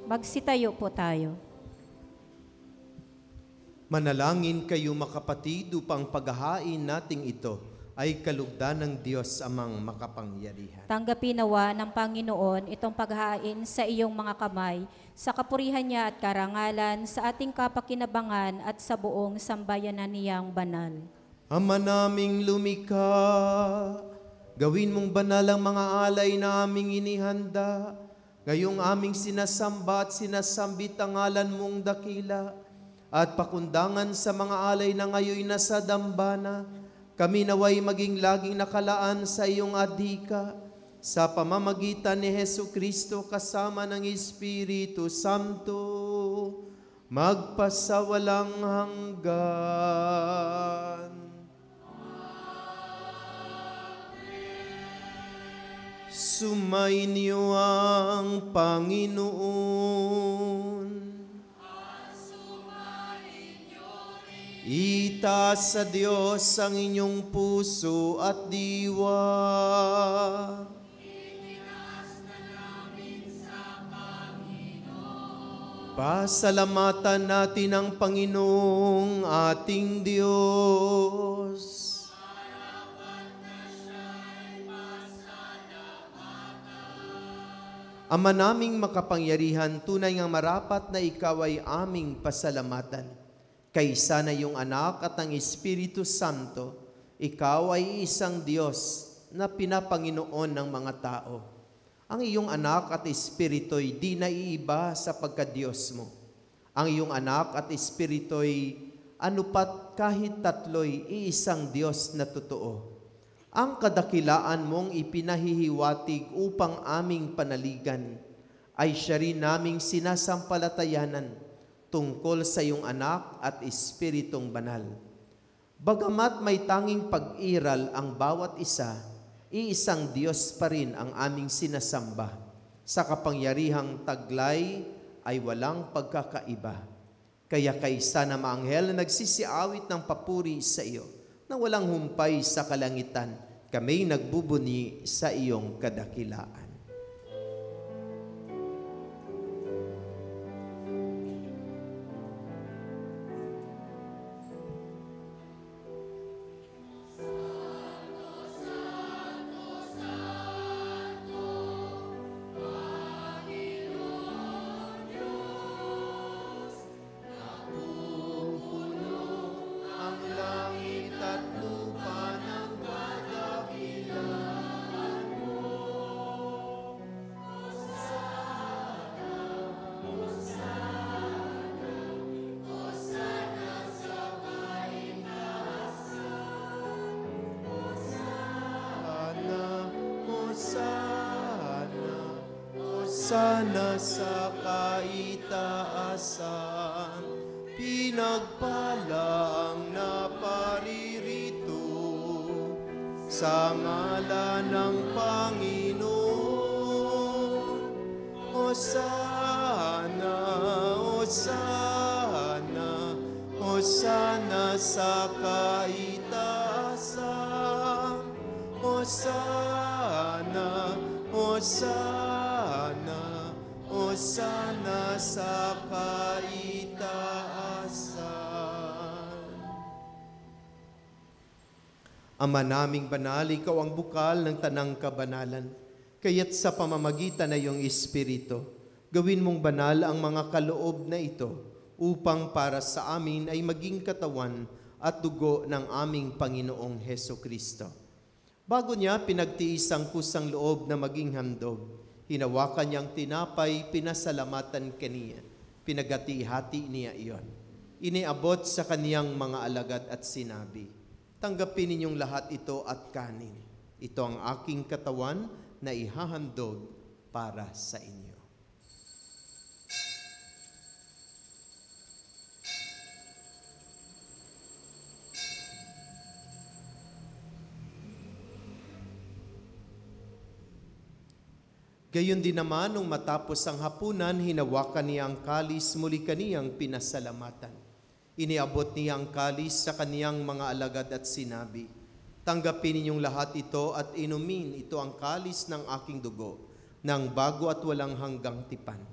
Magsitayo po tayo. Manalangin kayo makapatid upang paghahain nating ito ay kalugdan ng Diyos amang makapangyarihan. Tanggapin nawa ng Panginoon itong paghain sa iyong mga kamay, sa kapurihan niya at karangalan, sa ating kapakinabangan at sa buong sambayanan niyang banal. Ama naming lumikha, gawin mong banal ang mga alay na aming inihanda. Ngayong aming sinasamba at sinasambit ang ngalan mong dakila. At pakundangan sa mga alay na ngayon nasa dambana, kami naway maging laging nakalaan sa iyong adhika. Sa pamamagitan ni Hesu Kristo kasama ng Espiritu Santo, magpasawalang hanggan. Sumainyo ang Panginoon. Itaas sa Diyos ang inyong puso at diwa. Pasalamatan natin ang Panginoong ating Diyos. Ama naming makapangyarihan, tunay nga marapat na ikaw ay aming pasalamatan. Kaysa na iyong anak at ang Espiritu Santo, ikaw ay isang Diyos na pinapanginoon ng mga tao. Ang iyong anak at Espiritu'y di naiiba sa pagka-Diyos mo. Ang iyong anak at Espiritu'y anupat kahit tatlo'y iisang Diyos na totoo. Ang kadakilaan mong ipinahihiwatig upang aming panaligan ay siya rin naming sinasampalatayanan tungkol sa iyong anak at Espiritong banal. Bagamat may tanging pag-iral ang bawat isa, iisang Diyos pa rin ang aming sinasamba. Sa kapangyarihang taglay ay walang pagkakaiba. Kaya kaysa na maanghel na nagsisiawit ng papuri sa iyo, na walang humpay sa kalangitan, kami nagbubuni sa iyong kadakilaan. Sana sa kaitaasan, pinagpala ang naparirito sa ngalan ng Panginoon. Hosana, Hosana, Hosana sa kaitaasan. Hosana, Hosana, Hosana sa kaitaasan. Ama naming banal, ikaw ang bukal ng tanang kabanalan. Kaya't sa pamamagitan ng iyong Espiritu, gawin mong banal ang mga kaloob na ito upang para sa amin ay maging katawan at dugo ng aming Panginoong Heso Kristo. Bago niya pinagtiis ang kusang loob na maging handog, hinawakan niyang tinapay, pinasalamatan kaniya, pinagati-hati niya iyon. Iniabot sa kaniyang mga alagad at sinabi, tanggapin ninyong lahat ito at kanin. Ito ang aking katawan na ihahandog para sa inyo. Gayon din naman, nung matapos ang hapunan, hinawakan niya ang kalis, muli kaniyang pinasalamatan. Iniabot niya ang kalis sa kaniyang mga alagad at sinabi, tanggapin ninyong lahat ito at inumin, ito ang kalis ng aking dugo, ng bago at walang hanggang tipan.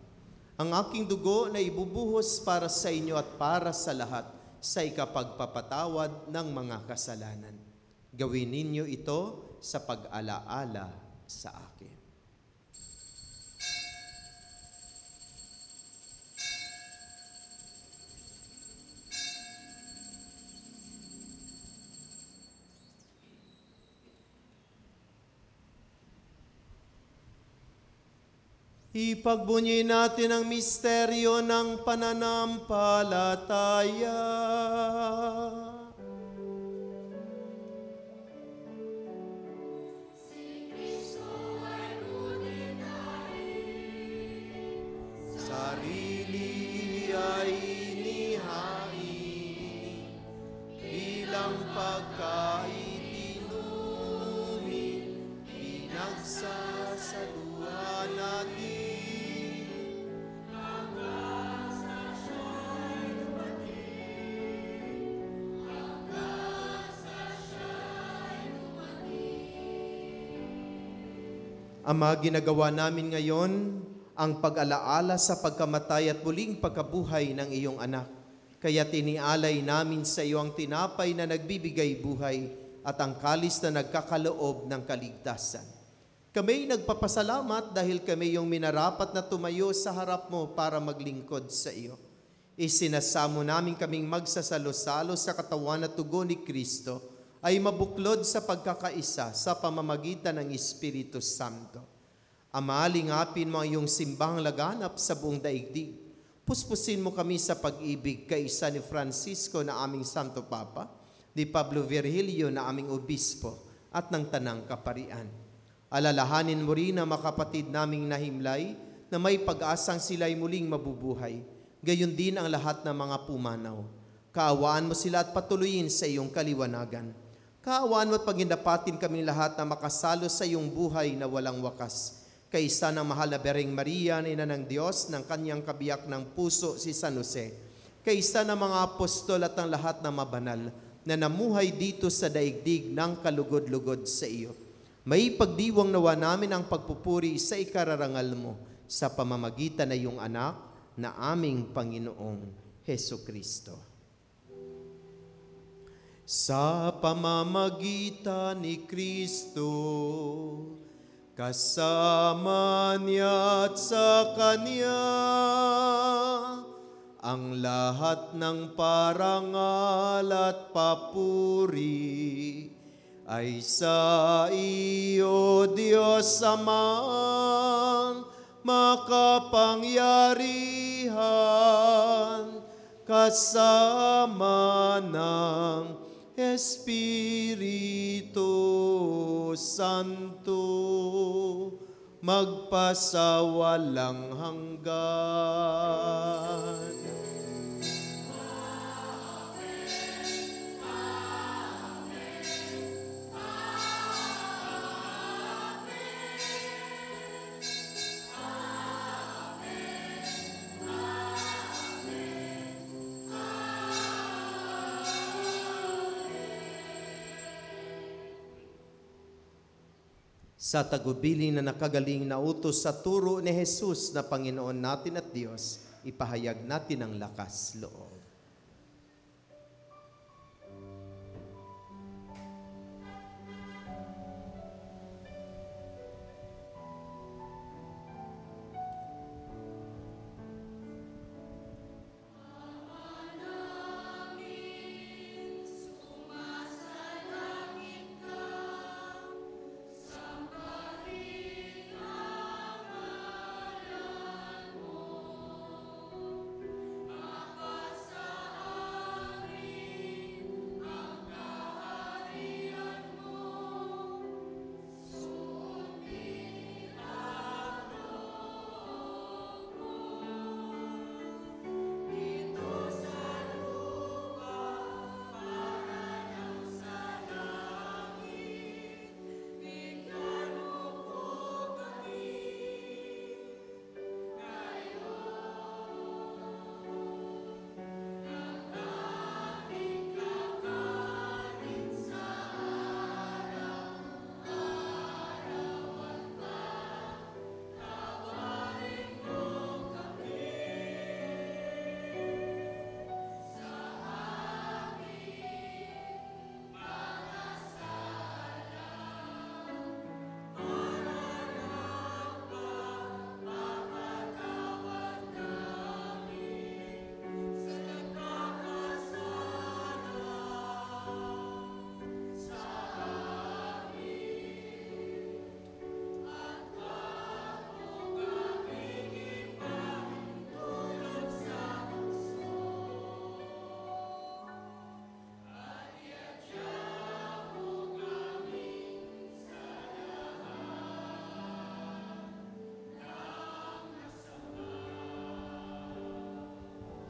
ang aking dugo na ibubuhos para sa inyo at para sa lahat sa ikapagpapatawad ng mga kasalanan. Gawin ninyo ito sa pag-alaala sa akin. Ipagbunyi natin ang misteryo ng pananampalataya. Sarili ay inihain bilang pagkain inumin, pinagsasaluhan natin. Ama, ginagawa namin ngayon ang pag-alaala sa pagkamatay at muling pagkabuhay ng iyong anak. Kaya tinialay namin sa iyo ang tinapay na nagbibigay buhay at ang kalis na nagkakaloob ng kaligtasan. Kami nagpapasalamat dahil kami yung minarapat na tumayo sa harap mo para maglingkod sa iyo. Isinasamo namin kaming magsasalo-salo sa katawan at tugo ni Kristo ay mabuklod sa pagkakaisa sa pamamagitan ng Espiritu Santo. Ama, lingapin mo ang iyong simbahang laganap sa buong daigdig. Puspusin mo kami sa pag-ibig kaisa ni Francisco na aming Santo Papa, ni Pablo Virgilio na aming Obispo, at ng Tanang Kaparian. Alalahanin mo rin ang makapatid naming nahimlay na may pag-asang sila'y muling mabubuhay. Gayon din ang lahat ng mga pumanaw. Kaawaan mo sila at patuloyin sa iyong kaliwanagan. Kaawaan mo at pagindapatin kaming lahat na makasalo sa iyong buhay na walang wakas. Kaisa ng mahal na Bereng Maria, na ina ng Diyos, ng kanyang kabiyak ng puso si San Jose. Kaisa ng mga apostol at ng lahat na mabanal na namuhay dito sa daigdig ng kalugod-lugod sa iyo. May pagdiwang nawa namin ang pagpupuri sa ikararangal mo sa pamamagitan ng iyong anak na aming Panginoong Heso Kristo. Sa pamamagitan ni Kristo, kasama niya at sa Kanya, ang lahat ng parangal at papuri ay sa iyo, Diyos Amang makapangyarihan, kasama ng Espiritu Santo, magpasawalang hanggan. Sa tagubilin na nakagaling na utos sa turo ni Jesus na Panginoon natin at Diyos, ipahayag natin ang lakas loob.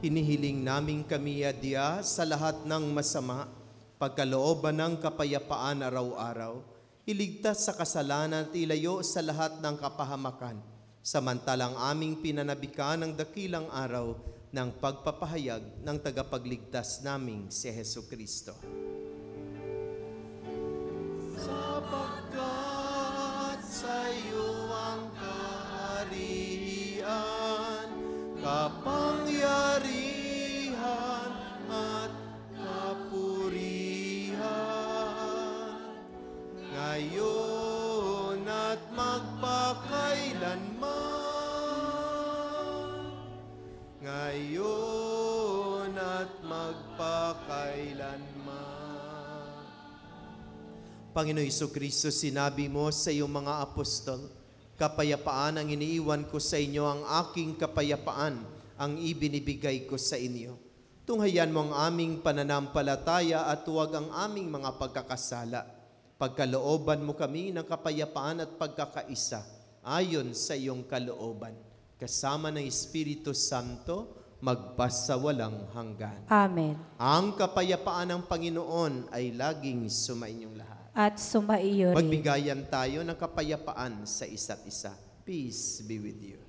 hinihiling namin kami adya sa lahat ng masama, pagkalooban ng kapayapaan araw-araw, iligtas sa kasalanan at ilayo sa lahat ng kapahamakan, samantalang aming pinanabikan ng dakilang araw ng pagpapahayag ng tagapagligtas naming si Hesukristo. Sapagkat sa iyo ang kaharian, kapangyarihan at kapurihan, ngayon at magpakailanman, ngayon at magpakailanman. Panginoon Hesukristo, sinabi mo sa iyong mga apostol, kapayapaan ang iniiwan ko sa inyo, ang aking kapayapaan ang ibinibigay ko sa inyo. Tunghayan mo ang aming pananampalataya at huwag ang aming mga pagkakasala. Pagkalooban mo kami ng kapayapaan at pagkakaisa ayon sa iyong kalooban. Kasama ng Espiritu Santo, magpasawalang hanggan. Amen. Ang kapayapaan ng Panginoon ay laging sumainyong lahat. At sumaiyo rin. Magbigayan tayo ng kapayapaan sa isa't isa. Peace be with you.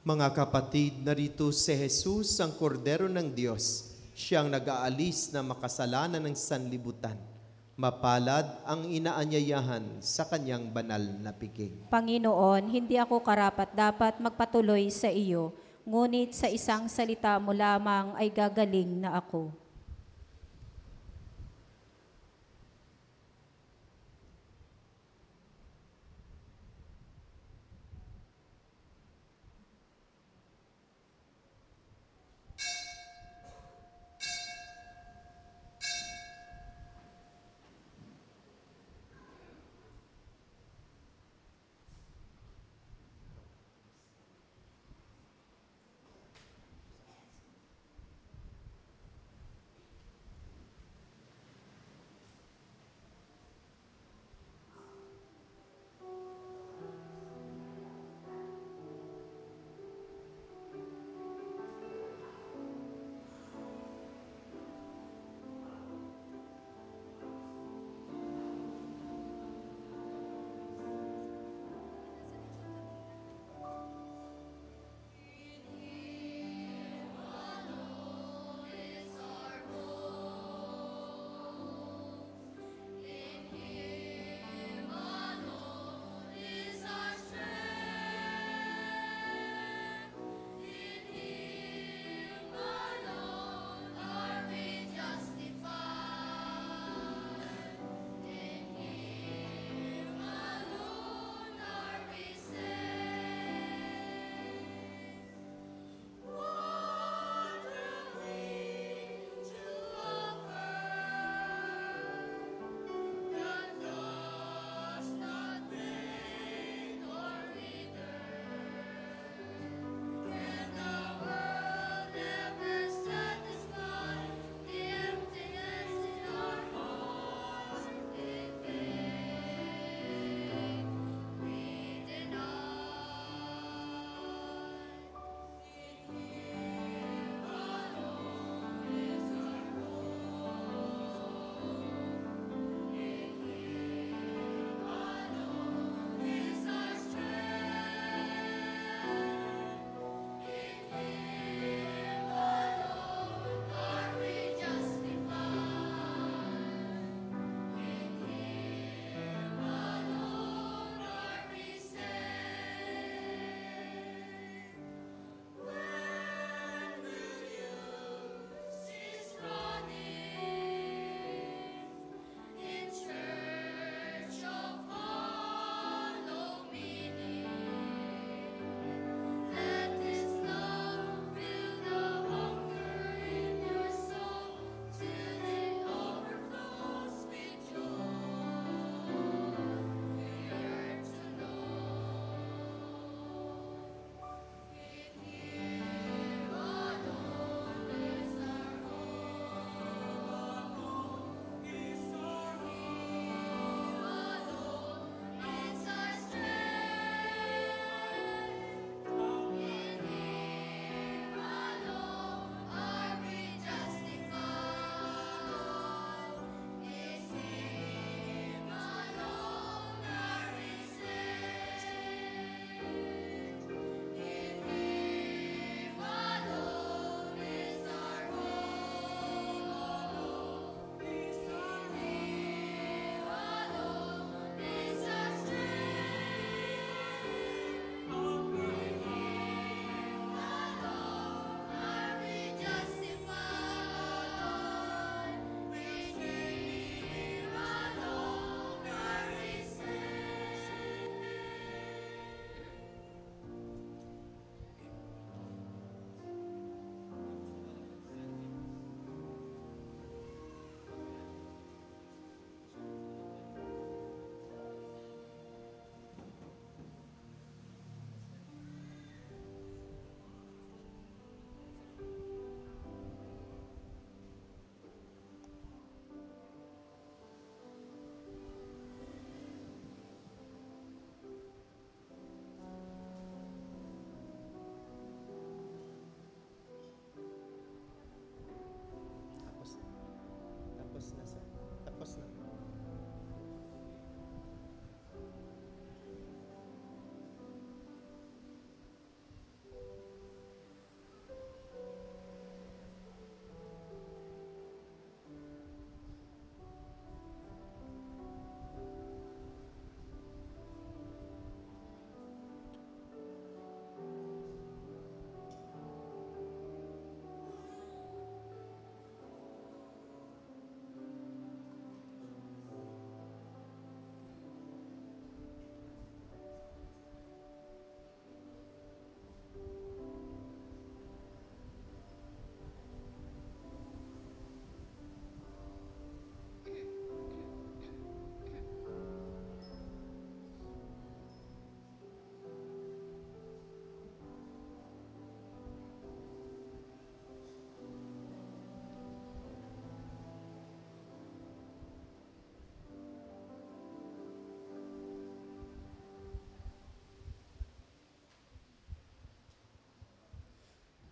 Mga kapatid, narito si Jesus, ang kordero ng Diyos, siyang nag-aalis na makasalanan ng sanlibutan. Mapalad ang inaanyayahan sa kanyang banal na piging. Panginoon, hindi ako karapat-dapat magpatuloy sa iyo, ngunit sa isang salita mo lamang ay gagaling na ako.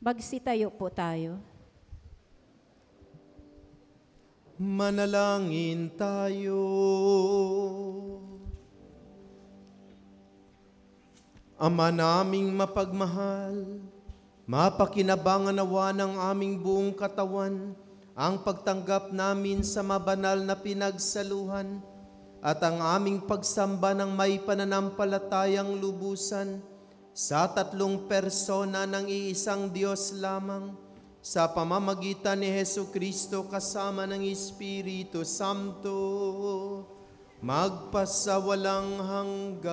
Magsitayo po tayo. Manalangin tayo. Ama naming mapagmahal, mapakinabangan nawa ng aming buong katawan ang pagtanggap namin sa mabanal na pinagsaluhan at ang aming pagsamba ng may pananampalatayang lubusan sa tatlong persona ng iisang Diyos lamang sa pamamagitan ni Hesukristo kasama ng Espiritu Santo, magpasawalang hanggan.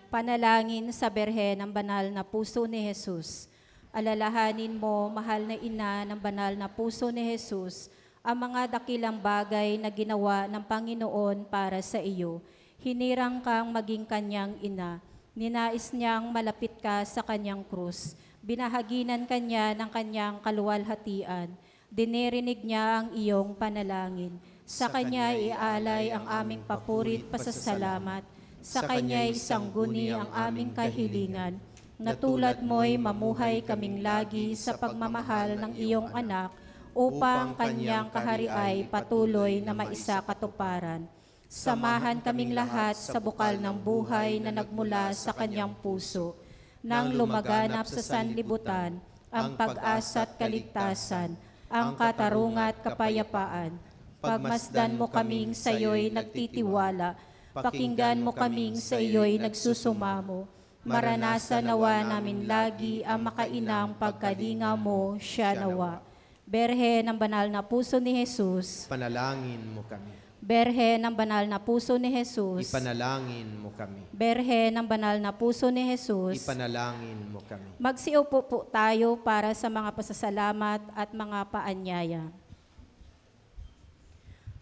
Panalangin sa Berhen ng banal na puso ni Jesus. Alalahanin mo, mahal na ina ng banal na puso ni Jesus, ang mga dakilang bagay na ginawa ng Panginoon para sa iyo. Hinirang kang maging kanyang ina. Ninais niyang malapit ka sa kanyang krus. Binahaginan kanya ng kanyang kaluwalhatian. Dinirinig niya ang iyong panalangin. Sa kanya ialay ang aming papurit pasasalamat. Sa kanya isangguni ang aming kahilingan. Na tulad mo'y mamuhay kaming lagi sa pagmamahal ng iyong anak upang kanyang kahariay patuloy na maisakatuparan. Samahan kaming lahat sa bukal ng buhay na nagmula sa kanyang puso, nang lumaganap sa sanlibutan ang pag-asa at kaligtasan, ang katarungan at kapayapaan. Pagmasdan mo kaming sa iyo'y nagtitiwala, pakinggan mo kaming sa iyo'y nagsusumamo. Maranasan nawa namin lagi ang makainang pagkalinga mo, siya nawa. Berhe ng banal na puso ni Jesus, Panalangin mo kami. Berhe ng banal na puso ni Jesus, Ipanalangin mo kami. Berhe ng banal na puso ni Jesus, Ipanalangin mo kami. magsiupo po tayo para sa mga pasasalamat at mga paanyaya.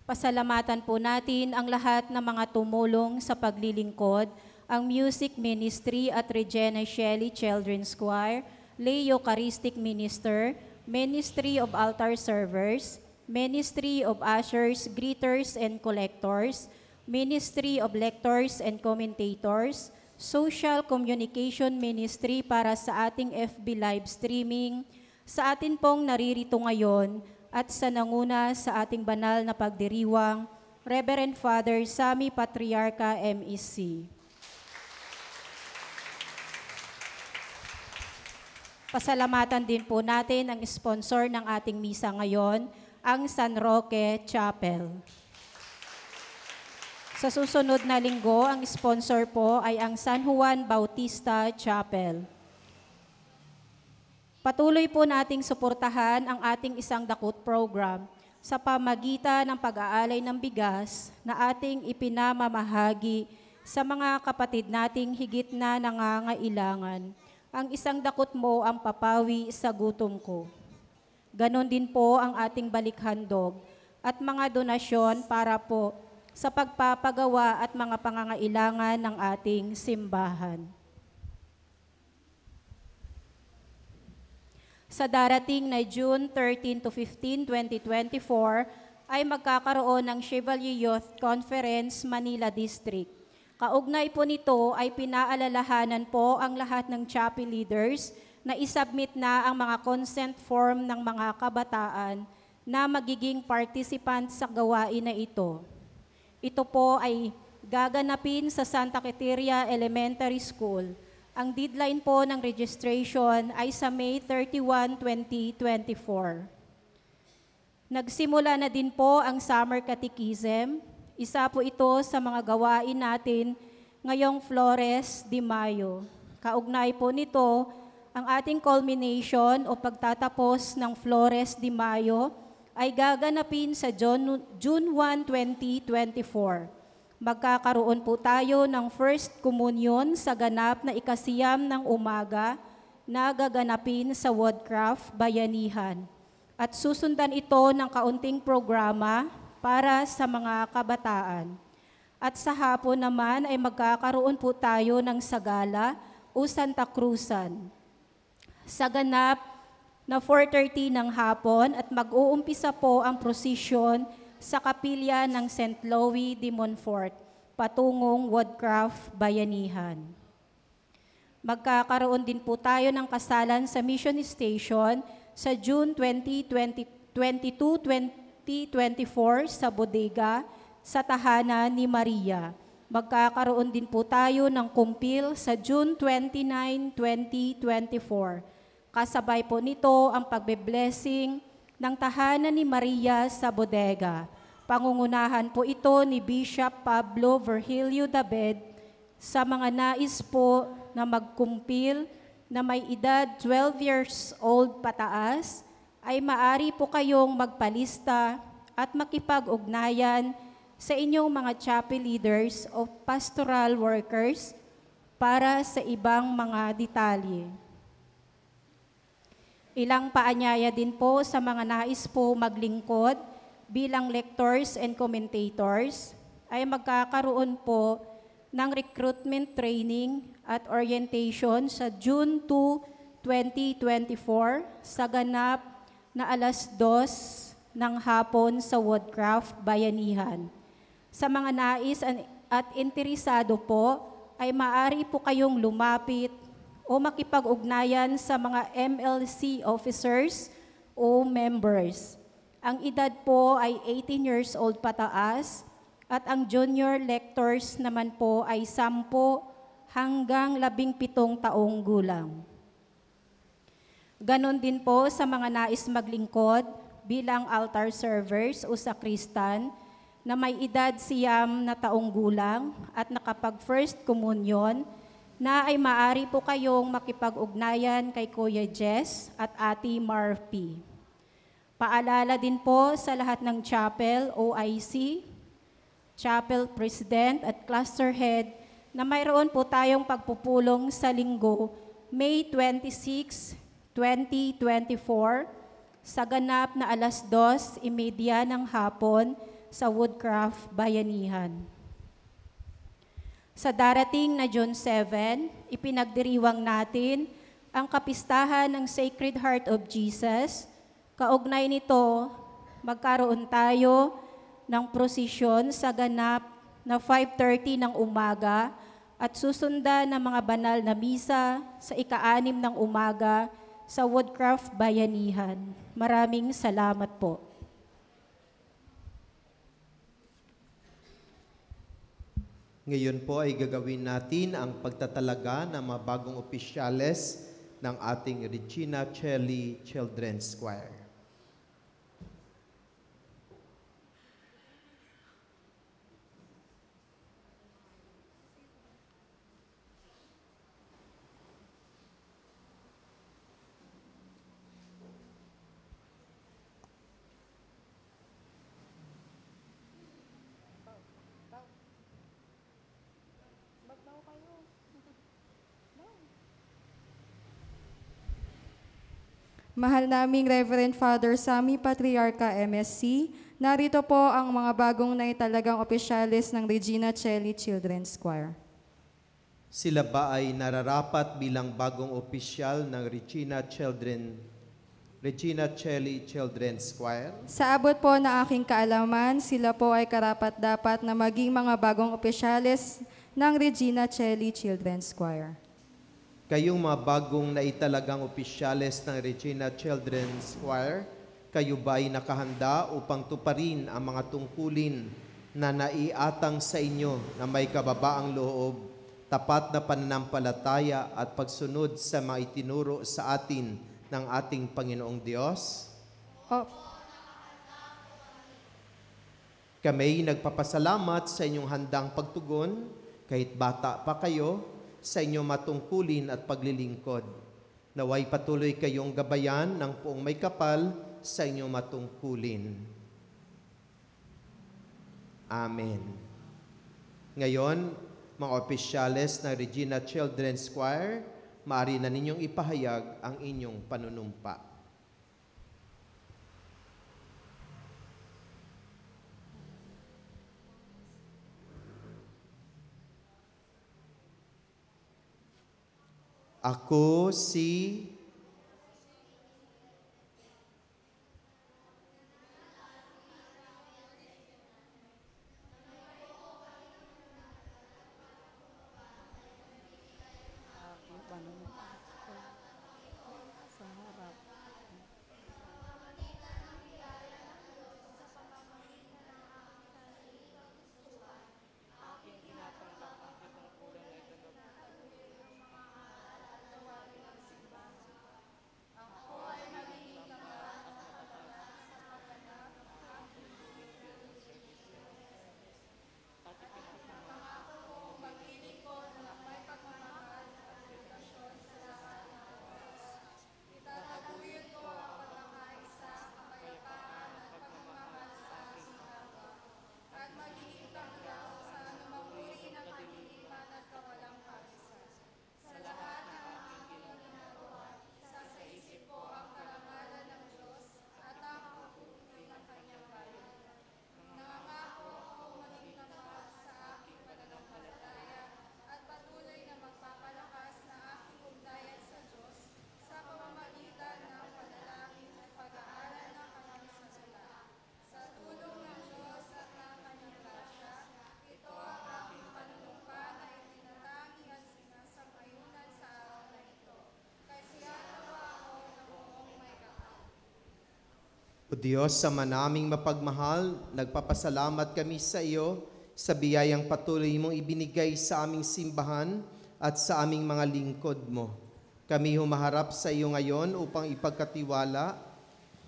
Pasalamatan po natin ang lahat ng mga tumulong sa paglilingkod, ang Music Ministry at Regina Shelley Children's Choir, Lay Eucharistic Minister, Ministry of Altar Servers, Ministry of Ushers, Greeters and Collectors, Ministry of Lectors and Commentators, Social Communication Ministry para sa ating FB live streaming, sa atin pong naririto ngayon, at sa nanguna sa ating banal na pagdiriwang, Reverend Father Sammy Patriarca MEC. Pasalamatan din po natin ang sponsor ng ating misa ngayon, ang San Roque Chapel. Sa susunod na linggo, ang sponsor po ay ang San Juan Bautista Chapel. Patuloy po nating suportahan ang ating isang dakot program sa pamagitan ng pag-aalay ng bigas na ating ipinamamahagi sa mga kapatid nating higit na nangangailangan. Ang isang dakot mo ang papawi sa gutom ko. Ganon din po ang ating balikhandog at mga donasyon para po sa pagpapagawa at mga pangangailangan ng ating simbahan. Sa darating na June 13 to 15, 2024, ay magkakaroon ng Chevalier Youth Conference Manila District. Kaugnay po nito ay pinaalalahanan po ang lahat ng chapel leaders na isubmit na ang mga consent form ng mga kabataan na magiging participant sa gawain na ito. Ito po ay gaganapin sa Santa Quiteria Elementary School. Ang deadline po ng registration ay sa May 31, 2024. Nagsimula na din po ang Summer Catechism. Isa po ito sa mga gawain natin ngayong Flores de Mayo. Kaugnay po nito, ang ating culmination o pagtatapos ng Flores de Mayo ay gaganapin sa June 1, 2024. Magkakaroon po tayo ng First Communion sa ganap na ikasiyam ng umaga na gaganapin sa Woodcraft, Bayanihan. At susundan ito ng kaunting programa para sa mga kabataan. At sa hapon naman ay magkakaroon po tayo ng Sagala o Santa Cruzan. Sa ganap na 4:30 ng hapon at mag-uumpisa po ang prosesyon sa kapilya ng St. Louis de Montfort. patungong Woodcraft, Bayanihan. Magkakaroon din po tayo ng kasalan sa Mission Station sa June 2024 sa bodega sa tahanan ni Maria. Magkakaroon din po tayo ng kumpil sa June 29, 2024. Kasabay po nito ang pagbe-blessing ng tahanan ni Maria sa bodega. Pangungunahan po ito ni Bishop Pablo Virgilio David sa mga nais po na magkumpil na may edad 12 years old pataas, ay maari po kayong magpalista at makipag-ugnayan sa inyong mga chapel leaders o pastoral workers para sa ibang mga detalye. Ilang paanyaya din po sa mga nais po maglingkod bilang lectors and commentators ay magkakaroon po ng recruitment training at orientation sa June 2, 2024 sa ganap na alas 2 ng hapon sa Woodcraft, Bayanihan. Sa mga nais at interesado po ay maaari po kayong lumapit o makipag-ugnayan sa mga MLC officers o members. Ang edad po ay 18 years old pataas at ang junior lectors naman po ay 10 hanggang 17 taong gulang. Ganon din po sa mga nais maglingkod bilang altar servers o sakristan na may edad 9 na taong gulang at nakapag-first communion na ay maaari po kayong makipag-ugnayan kay Kuya Jess at Ate Marpy. Paalala din po sa lahat ng chapel, OIC, chapel president at cluster head na mayroon po tayong pagpupulong sa linggo, May 26, 2024, sa ganap na alas 2:30 ng hapon sa Woodcraft, Bayanihan. Sa darating na June 7, ipinagdiriwang natin ang kapistahan ng Sacred Heart of Jesus. Kaugnay nito, magkaroon tayo ng prosesyon sa ganap na 5:30 ng umaga at susundan ng mga banal na misa sa ika-6 ng umaga sa Woodcraft, Bayanihan. Maraming salamat po. Ngayon po ay gagawin natin ang pagtatalaga ng mga bagong opisyales ng ating Regina Coeli Children's Choir. Mahal naming Reverend Father Sammy Patriarca MSC, narito po ang mga bagong naitalagang opisyalis ng Regina Coeli Children's Choir. Sila ba ay nararapat bilang bagong opisyal ng Regina Coeli Children's Choir? Sa abot po na aking kaalaman, sila po ay karapat-dapat na maging mga bagong opisyalis ng Regina Coeli Children's Choir. Kayong mga bagong naitalagang opisyales ng Regina Children's Choir, kayo ba ay nakahanda upang tuparin ang mga tungkulin na naiatang sa inyo na may kababaang loob, tapat na pananampalataya at pagsunod sa mga itinuro sa atin ng ating Panginoong Diyos? Kami nagpapasalamat sa inyong handang pagtugon, kahit bata pa kayo, sa inyong matungkulin at paglilingkod. Naway patuloy kayong gabayan ng Poong May Kapal sa inyong matungkulin. Amen. Ngayon, mga opisyales ng Regina Children's Choir, maaari na ninyong ipahayag ang inyong panunumpa. Ako si O Diyos, sa manaming mapagmahal, nagpapasalamat kami sa iyo sa biyayang patuloy mong ibinigay sa aming simbahan at sa aming mga lingkod mo. Kami humaharap sa iyo ngayon upang ipagkatiwala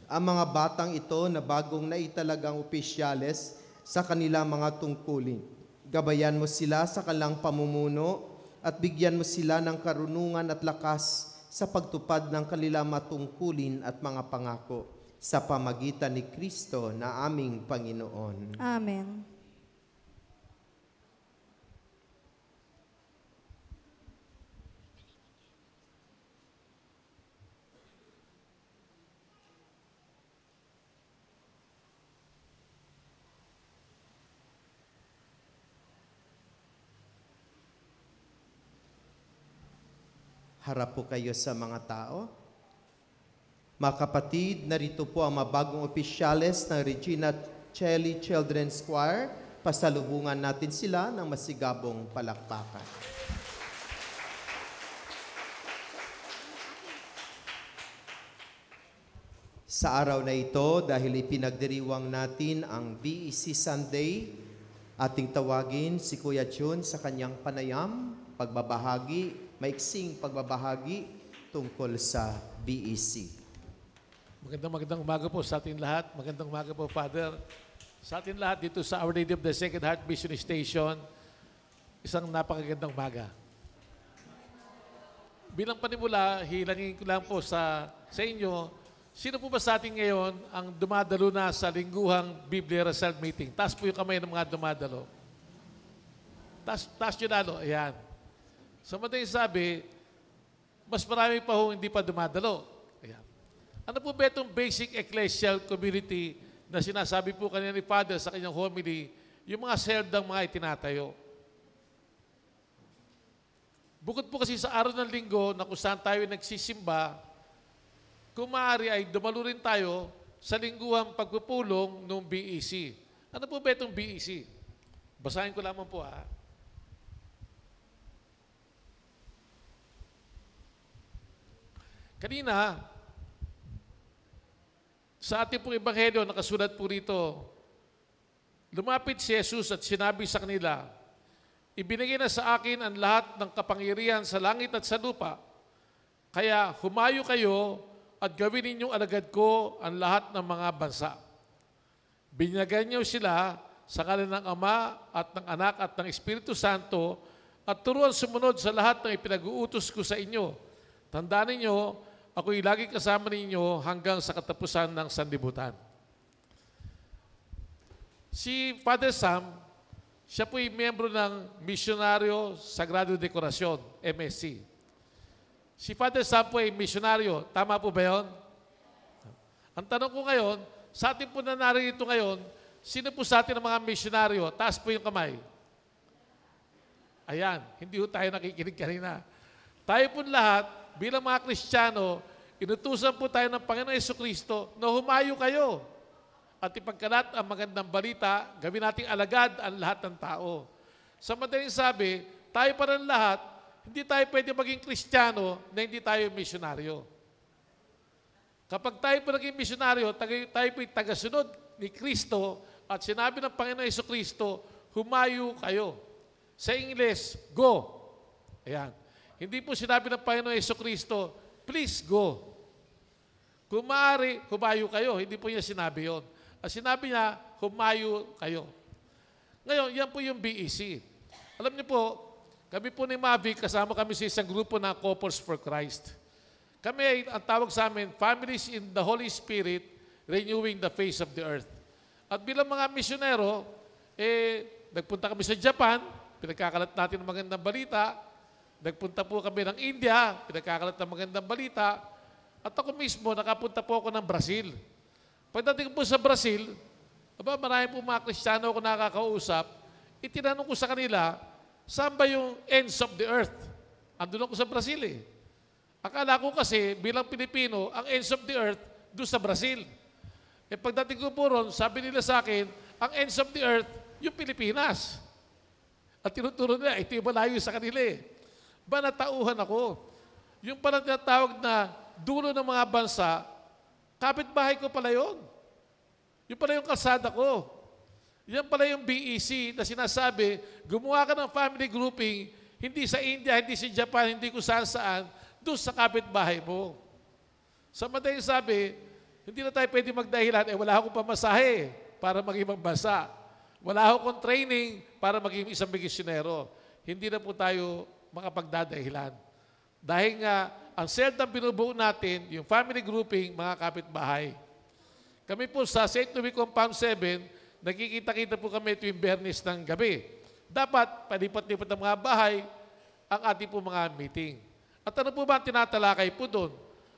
ang mga batang ito na bagong naitalagang opisyales sa kanilang mga tungkulin. Gabayan mo sila sa kanilang pamumuno at bigyan mo sila ng karunungan at lakas sa pagtupad ng kanilang matungkulin at mga pangako sa pamagitan ni Kristo na aming Panginoon. Amen. Harap po kayo sa mga tao. Mga kapatid, narito po ang mabagong opisyales ng Regina Celli Children's Choir. Pasalubungan natin sila ng masigabong palakpakan. Sa araw na ito, dahil ipinagdiriwang natin ang BEC Sunday, ating tawagin si Kuya Jun sa kanyang panayam, maiksing pagbabahagi tungkol sa BEC. Magandang umaga po sa ating lahat. Magandang umaga po, Father. Sa ating lahat dito sa Our Lady of the Sacred Heart Mission Station, isang napakagandang umaga. Bilang panimula, hilangin ko lang po sa inyo, sino po ba sa atin ngayon ang dumadalo na sa lingguhang Biblia Result Meeting? Taas po yung kamay ng mga dumadalo. Taas nyo lalo. Ayan. Sa madaling sabi, mas marami pa hindi pa dumadalo. Ayan. Ano po ba itong basic ecclesial community na sinasabi po kanina ni Father sa kanyang homily, yung mga seldang mga itinatayo? Bukod po kasi sa araw ng linggo na kung saan tayo nagsisimba, kung maaari ay dumalo rin tayo sa lingguhang pagpupulong ng BEC. Ano po ba itong BEC? Basahin ko lamang po ha. Kanina, sa ating pong ebanghelyo, nakasulat po rito, lumapit si Jesus at sinabi sa kanila, ibinigay na sa akin ang lahat ng kapangyarihan sa langit at sa lupa, kaya humayo kayo at gawin ninyong alagad ko ang lahat ng mga bansa. Binyagan niyo sila sa ngalan ng Ama at ng Anak at ng Espiritu Santo at turuan sumunod sa lahat ng ipinag-uutos ko sa inyo. Tandaan ninyo, ako'y lagi kasama ninyo hanggang sa katapusan ng sanlibutan. Si Father Sam, siya po'y miyembro ng Misyonaryo Sagrado de Corazon, MSC. Si Father Sam po ay misyonaryo. Tama po ba yun? Ang tanong ko ngayon, sa atin po na narito ngayon, sino po sa atin ang mga misyonaryo? Taas po yung kamay. Ayan, hindi po tayo nakikinig kanina. Tayo po lahat, bilang mga Kristiyano, inutusan po tayo ng Panginoon Jesucristo na humayo kayo at ipagkalat ang magandang balita, gawin nating alagad ang lahat ng tao. Sa madaling sabi, tayo pa rin lahat, hindi tayo pwede maging Kristiyano na hindi tayo misyonaryo. Kapag tayo po naging misyonaryo, tayo po'y tagasunod ni Kristo at sinabi ng Panginoon Jesucristo, humayo kayo. Sa Ingles, go. Ayan. Hindi po sinabi ng Panginoon Jesucristo, please go. Kung maaari, humayo kayo. Hindi po niya sinabi yon. At sinabi niya, humayo kayo. Ngayon, yan po yung BEC. Alam niyo po, kami po ni Mavic, kasama kami sa isang grupo na Couples for Christ. Kami, ang tawag sa amin, Families in the Holy Spirit, Renewing the Face of the Earth. At bilang mga misyonero, nagpunta kami sa Japan, pinagkakalat natin ng magandang balita. Nagpunta po kami ng India, pinagkakalat ng magandang balita. At ako mismo, nakapunta po ako ng Brazil. Pagdating po sa Brazil, marami po mga Kristiyano ako nakakausap, itinanong ko sa kanila, saan ba yung ends of the earth? Andun ako sa Brazil eh. Akala ko kasi, bilang Pilipino, ang ends of the earth, doon sa Brazil. Pagdating ko po ron, sabi nila sa akin, ang ends of the earth, yung Pilipinas. At tinuturo nila, ito yung malayo sa kanila eh. Natauhan ako. Yung parang tinatawag na dulo ng mga bansa, kapitbahay ko pala yun. Yun pala yung kalsada ko. Yan pala yung BEC na sinasabi, gumawa ka ng family grouping, hindi sa India, hindi sa Japan, hindi kung saan-saan, doon sa kapitbahay mo. Sa madaling sabi, hindi na tayo pwede magdahilan, wala akong pamasahe para maging ibang bansa. Wala akong training para maging isang misyonero. Hindi na po tayo makapagdadahilan. Dahil nga, ang seldom binubuo natin, yung family grouping, mga kapitbahay. Kami po sa St. Louis Compound 7, nakikita-kita po kami tuwing Bernis ng gabi. Dapat, palipat-lipat ng mga bahay, ang ating po mga meeting. At ano po ba ang tinatalakay po doon?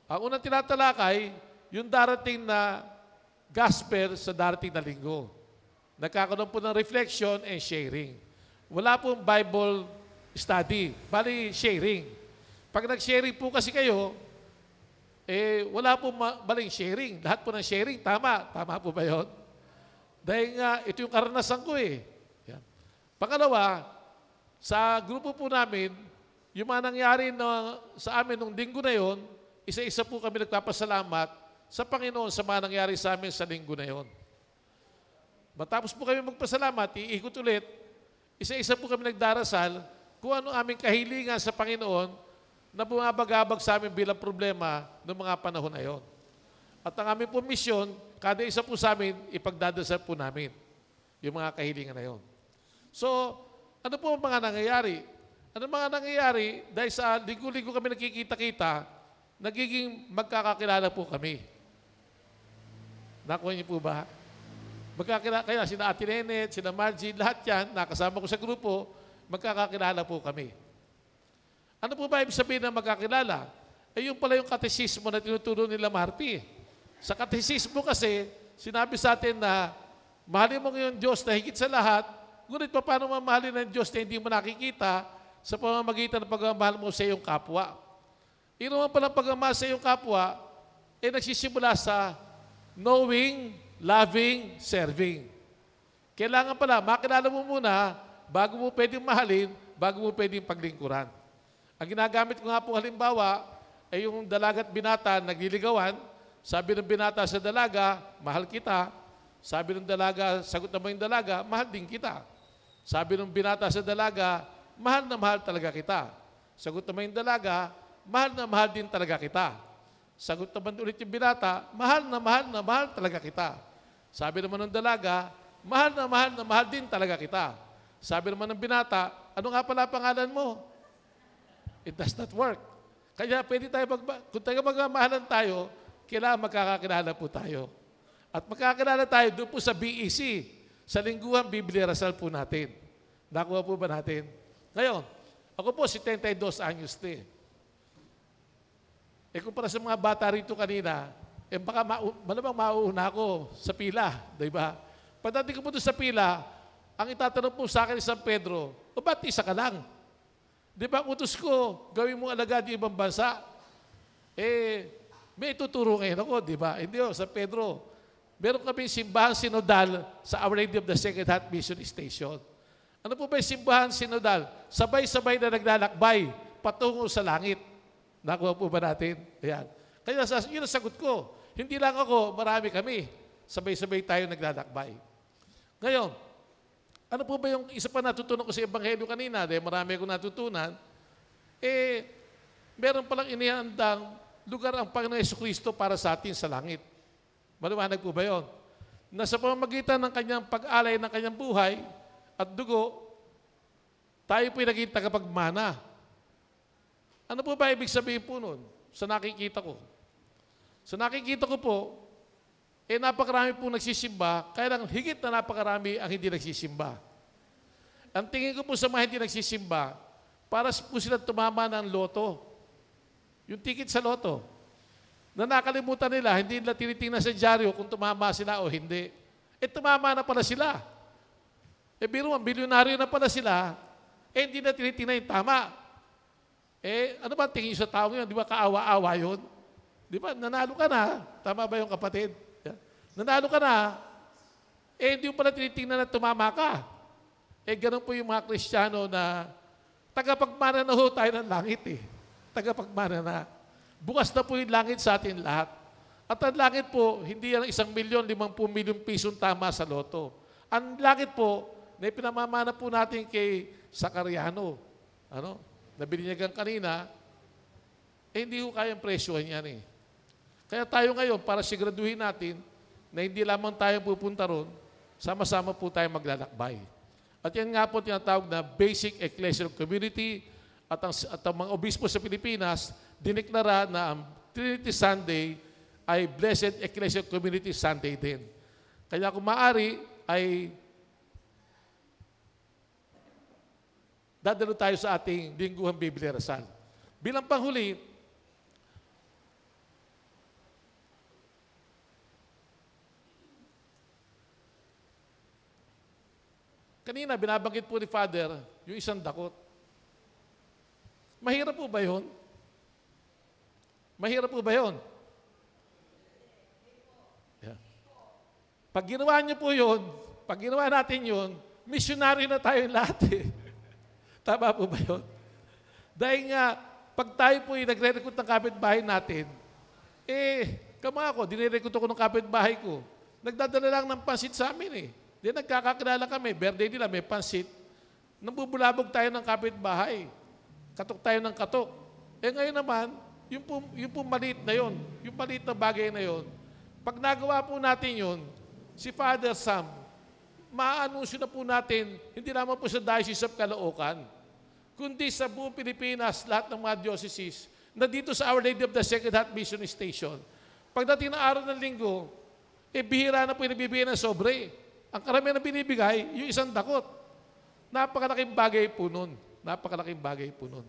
Ang unang tinatalakay, yung darating na gospel sa darating na linggo. Nagkakaroon po ng reflection and sharing. Wala pong Bible study, bali sharing. Pag nag-sharing po kasi kayo, wala pong baling sharing. Lahat po ng sharing, tama. Tama po ba yun? Dahil nga, ito yung karanasan ko eh. Yan. Pangalawa, sa grupo po namin, yung mga nangyari sa amin nung linggo na yon, isa-isa po kami nagpapasalamat sa Panginoon sa mga nangyari sa amin sa linggo na yon. Matapos po kami magpasalamat, iikot ulit, isa-isa po kami nagdarasal kung ano aming kahilingan sa Panginoon na bumabagabag sa amin bilang problema noong mga panahon na yon. At ang aming po misyon, kada isa po sa amin, ipagdadasal po namin yung mga kahilingan na yon. So, ano po ang mga nangyayari? Ano mga nangyayari? Dahil sa linggo-linggo kami nakikita-kita, nagiging magkakakilala po kami. Nakuha niyo po ba? Magkakilala, kaya sina Ate Nenet, sina Margie, lahat yan, nakasama ko sa grupo, magkakakilala po kami. Ano po ba ibig sabihin ng magkakilala? Yung pala yung katesismo na tinuturo nila Marpi. Sa katesismo kasi, sinabi sa atin na mahalin mo yung Diyos na higit sa lahat, ngunit paano mamahalin ng Diyos na hindi mo nakikita sa pamamagitan ng pagmamahal mo sa iyong kapwa? Ino naman palang pagmamahal sa iyong kapwa, nagsisimula sa knowing, loving, serving. Kailangan pala, makilala mo muna bago mo pwedeng mahalin, bago mo pwedeng paglingkuran. Ang ginagamit ko nga po halimbawa ay yung dalaga at binata nagliligawan. Sabi ng binata sa dalaga, mahal kita. Sabi ng dalaga, sagot naman yung dalaga, mahal din kita. Sabi ng binata sa dalaga, mahal na mahal talaga kita. Sagot naman yung dalaga, mahal na mahal din talaga kita. Sagot naman ulit yung binata, mahal na mahal talaga kita. Sabi naman ng dalaga, mahal na mahal din talaga kita. Sabi naman ng binata, ano nga pala pangalan mo? It does not work. Kaya pwede tayo, kung tayo magmamahalan tayo, kailangan magkakakilala po tayo. At magkakilala tayo doon po sa BEC, sa lingguhan Biblia Rasal po natin. Nakuha po ba natin? Ngayon, ako po 72 anyos na kumpara sa mga bata rito kanina, baka malamang mauuna ako sa pila, di ba? Pagdating ko po doon sa pila, ang itatanong po sa akin ni San Pedro, o ba't isa ka lang? Di ba, utos ko, gawin mo alagad yung ibang bansa? May ituturo ngayon ako, di ba? Hindi San Pedro, meron kami simbahan sinodal sa Our Lady of the Sacred Heart Mission Station. Ano po ba yung simbahan sinodal? Sabay-sabay na naglalakbay patungo sa langit. Nakuha po ba natin? Ayan. Kaya yun ang sagot ko. Hindi lang ako, marami kami. Sabay-sabay tayo naglalakbay. Ngayon, ano po ba yung isa pa natutunan ko sa Ebanghelyo kanina? Dahil marami akong natutunan. Meron palang inihandang lugar ang Panginoon Jesucristo para sa atin sa langit. Maliwanag po ba yun? Na sa pamamagitan ng kanyang pag-alay ng kanyang buhay at dugo, tayo po'y naging tagapagmana. Ano po ba ibig sabihin po nun? Sa nakikita ko. Sa nakikita ko po, napakarami po nagsisimba, kaya lang higit na napakarami ang hindi nagsisimba. Ang tingin ko po sa mga hindi nagsisimba, para po sila tumama ng loto. Yung ticket sa loto. Na nakalimutan nila, hindi nila tinitingnan sa dyaryo kung tumama sila o hindi. Tumama na pala sila. Biro mo, bilyonaryo na pala sila, hindi na tinitingnan yung tama. Ano ba tingin sa tao yun? Di ba kaawa-awa yun? Di ba, nanalo ka na. Tama ba yung kapatid? Nanalo ka na, hindi mo pala tinitingnan na tumama ka. Ganun po yung mga Kristiyano na tagapagmana na ho tayo ng langit Tagapagmana na. Bukas na po yung langit sa atin lahat. At At ang langit po, hindi yan 1,000,000, 50,000,000 pisong tama sa loto. Ang langit po, na pinamamana po natin kay Sakariano, na bininyagan kanina, hindi ko kayang presyohan yan eh. Kaya tayo ngayon, para siguraduhin natin na hindi lamang tayo pupunta ron, sama-sama po tayo maglalakbay. At yan nga po tinatawag na Basic Ecclesial Community at ang mga obispo sa Pilipinas, dineklara na ang Trinity Sunday ay Blessed Ecclesial Community Sunday din. Kaya kung maaari ay dadalo tayo sa ating lingguhang Biblia Rasal. Bilang panghuli, kanina binabanggit po ni Father yung isang dakot. Mahirap po ba yun? Mahirap po ba yun? Yeah. Pag ginawa niyo po yun, pag ginawa natin yun, missionary na tayo lahat eh. Tama po ba yun? Dahil nga, pag tayo po nagre-recruit ng kapitbahay natin, kama ako, dinire-recruit ako ng kapitbahay ko. Nagdadala lang ng pansit sa amin eh. Di nagkakakilala kami, birthday nila, may pansit. Nambubulabog tayo ng kapitbahay. Katok tayo ng katok. Ngayon naman, yung po maliit na yun, yung maliit na bagay na yun, pag nagawa po natin yun, si Father Sam, maanunsyo na po natin, hindi naman po sa Diocese of Caloocan, kundi sa buong Pilipinas, lahat ng mga dioceses, na dito sa Our Lady of the Sacred Heart Mission Station. Pagdating ng araw ng linggo, bihira na po yung nabibigay ng sobre. Ang karamihan na binibigay, yung isang dakot. Napakalaking bagay po nun. Napakalaking bagay po nun.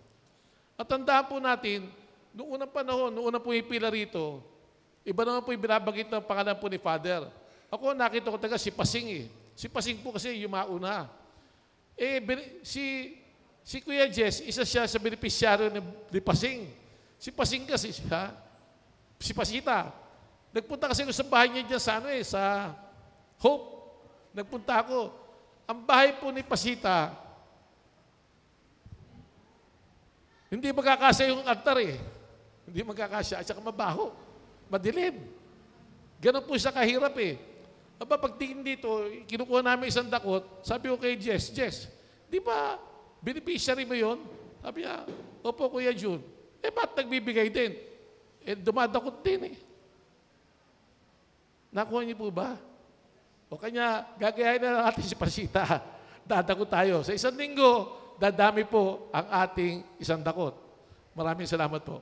At tandaan po natin, noong unang panahon, noong unang po yung pila rito, iba naman po yung binabagit ng pangalan po ni Father. Ako, nakita ko taga si Pasing eh. Si Pasing po kasi yung mauna. Si Kuya Jess, isa siya sa benepisyaryo ni Pasing. Si Pasing kasi siya, si Pasita. Nagpunta kasi ako sa bahay niya dyan sa Hope. Nagpunta ako. Ang bahay po ni Pasita, hindi magkakasya yung altar eh. Hindi magkakasya. At saka mabaho. Madilim. Ganon po siya kahirap eh. Pagtingin dito, kinukuha namin isang dakot, sabi ko kay Jess, di ba beneficiary mo yun? Sabi niya, opo Kuya Jun. Ba't nagbibigay din? Dumadakot din eh. Nakuha niyo po ba? O kanya, gagayahin na natin si Pasita. Dadakot tayo. Sa isang linggo, dadami po ang ating isang dakot. Maraming salamat po.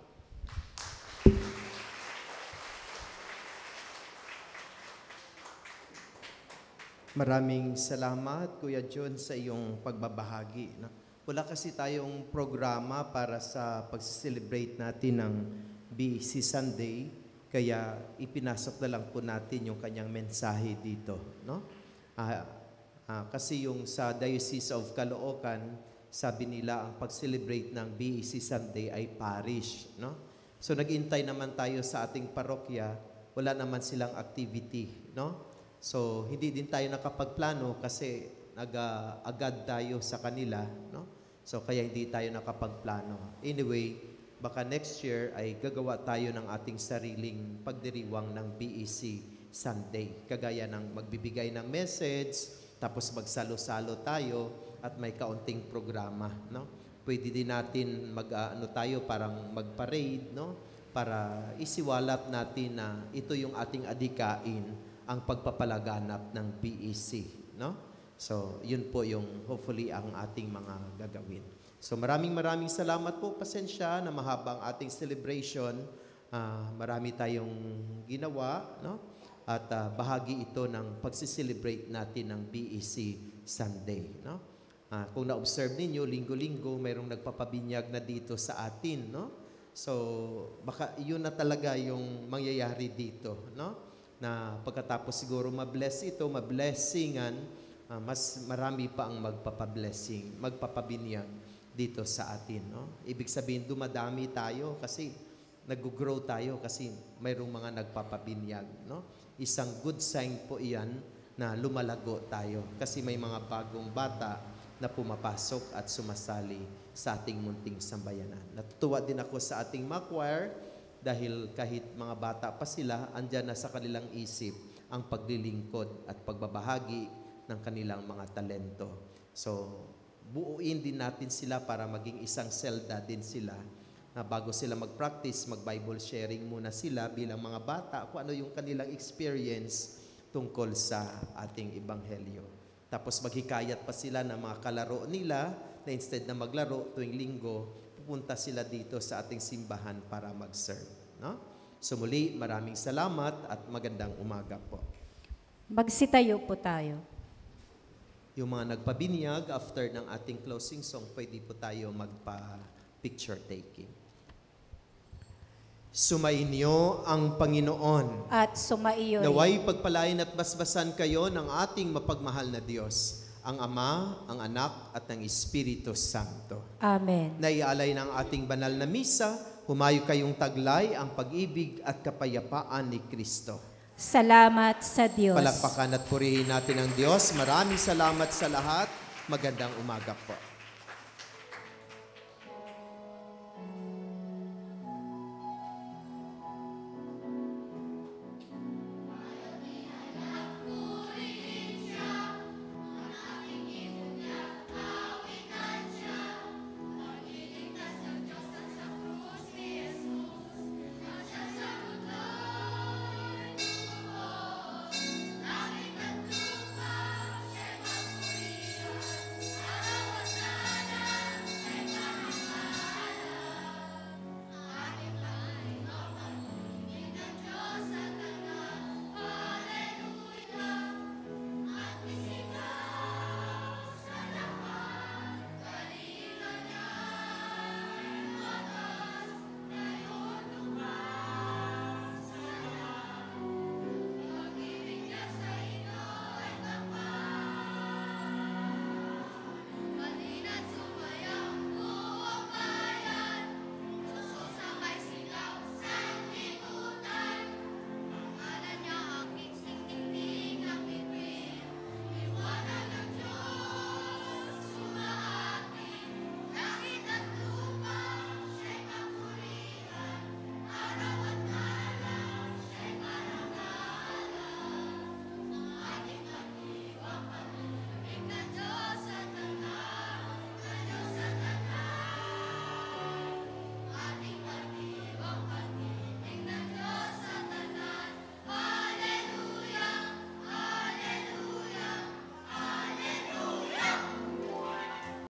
Maraming salamat, Kuya John, sa iyong pagbabahagi. Wala kasi tayong programa para sa pag-celebrate natin ng BEC Sunday, kaya ipinasok na lang po natin yung kanyang mensahe dito. No? Kasi yung sa Diocese of Caloocan, sabi nila ang pag-celebrate ng BEC Sunday ay parish. No? So nag-intay naman tayo sa ating parokya, wala naman silang activity. No? So, hindi din tayo nakapagplano kasi agad tayo sa kanila, no? So, kaya hindi tayo nakapagplano. Anyway, baka next year ay gagawa tayo ng ating sariling pagdiriwang ng BEC Sunday. Kagaya ng magbibigay ng message, tapos magsalo-salo tayo at may kaunting programa, no? Pwede din natin parang mag-parade, no? Para isiwalat natin na ito yung ating adikain, ang pagpapalaganap ng BEC, no? So, yun po yung hopefully ang ating mga gagawin. So, maraming salamat po. Pasensya na mahaba ang ating celebration. Marami tayong ginawa, no? At bahagi ito ng pagsiselebrate natin ng BEC Sunday, no? Kung na-observe ninyo, linggo-linggo, mayroong nagpapabinyag na dito sa atin, no? So, baka yun na talaga yung mangyayari dito, no? Na pagkatapos siguro mabless ito, mablessingan, mas marami pa ang magpapabinyag dito sa atin. No? Ibig sabihin, dumadami tayo kasi nag-grow tayo kasi mayroong mga nagpapabinyag. No? Isang good sign po iyan na lumalago tayo kasi may mga bagong bata na pumapasok at sumasali sa ating munting sambayanan. Natutuwa din ako sa ating choir dahil kahit mga bata pa sila, andyan na sa kanilang isip ang paglilingkod at pagbabahagi ng kanilang mga talento. So, buuin din natin sila para maging isang selda din sila na bago sila mag-practice, mag-Bible sharing muna sila bilang mga bata kung ano yung kanilang experience tungkol sa ating ebanghelyo. Tapos maghikayat pa sila ng mga kalaro nila na instead na maglaro tuwing linggo, pupunta sila dito sa ating simbahan para mag-serve. No? So muli, maraming salamat at magandang umaga po. Magsitayo po tayo. Yung mga nagpabinyag, after ng ating closing song, pwede po tayo magpa-picture taking. Sumainyo ang Panginoon. At sumaiyo'y Naway pagpalain at basbasan kayo ng ating mapagmahal na Diyos, ang Ama, ang Anak, at ang Espiritu Santo. Amen. Naialay ng ating banal na misa, humayo kayong taglay ang pag-ibig at kapayapaan ni Kristo. Salamat sa Diyos. Palakpakan at purihin natin ang Diyos. Maraming salamat sa lahat. Magandang umaga po.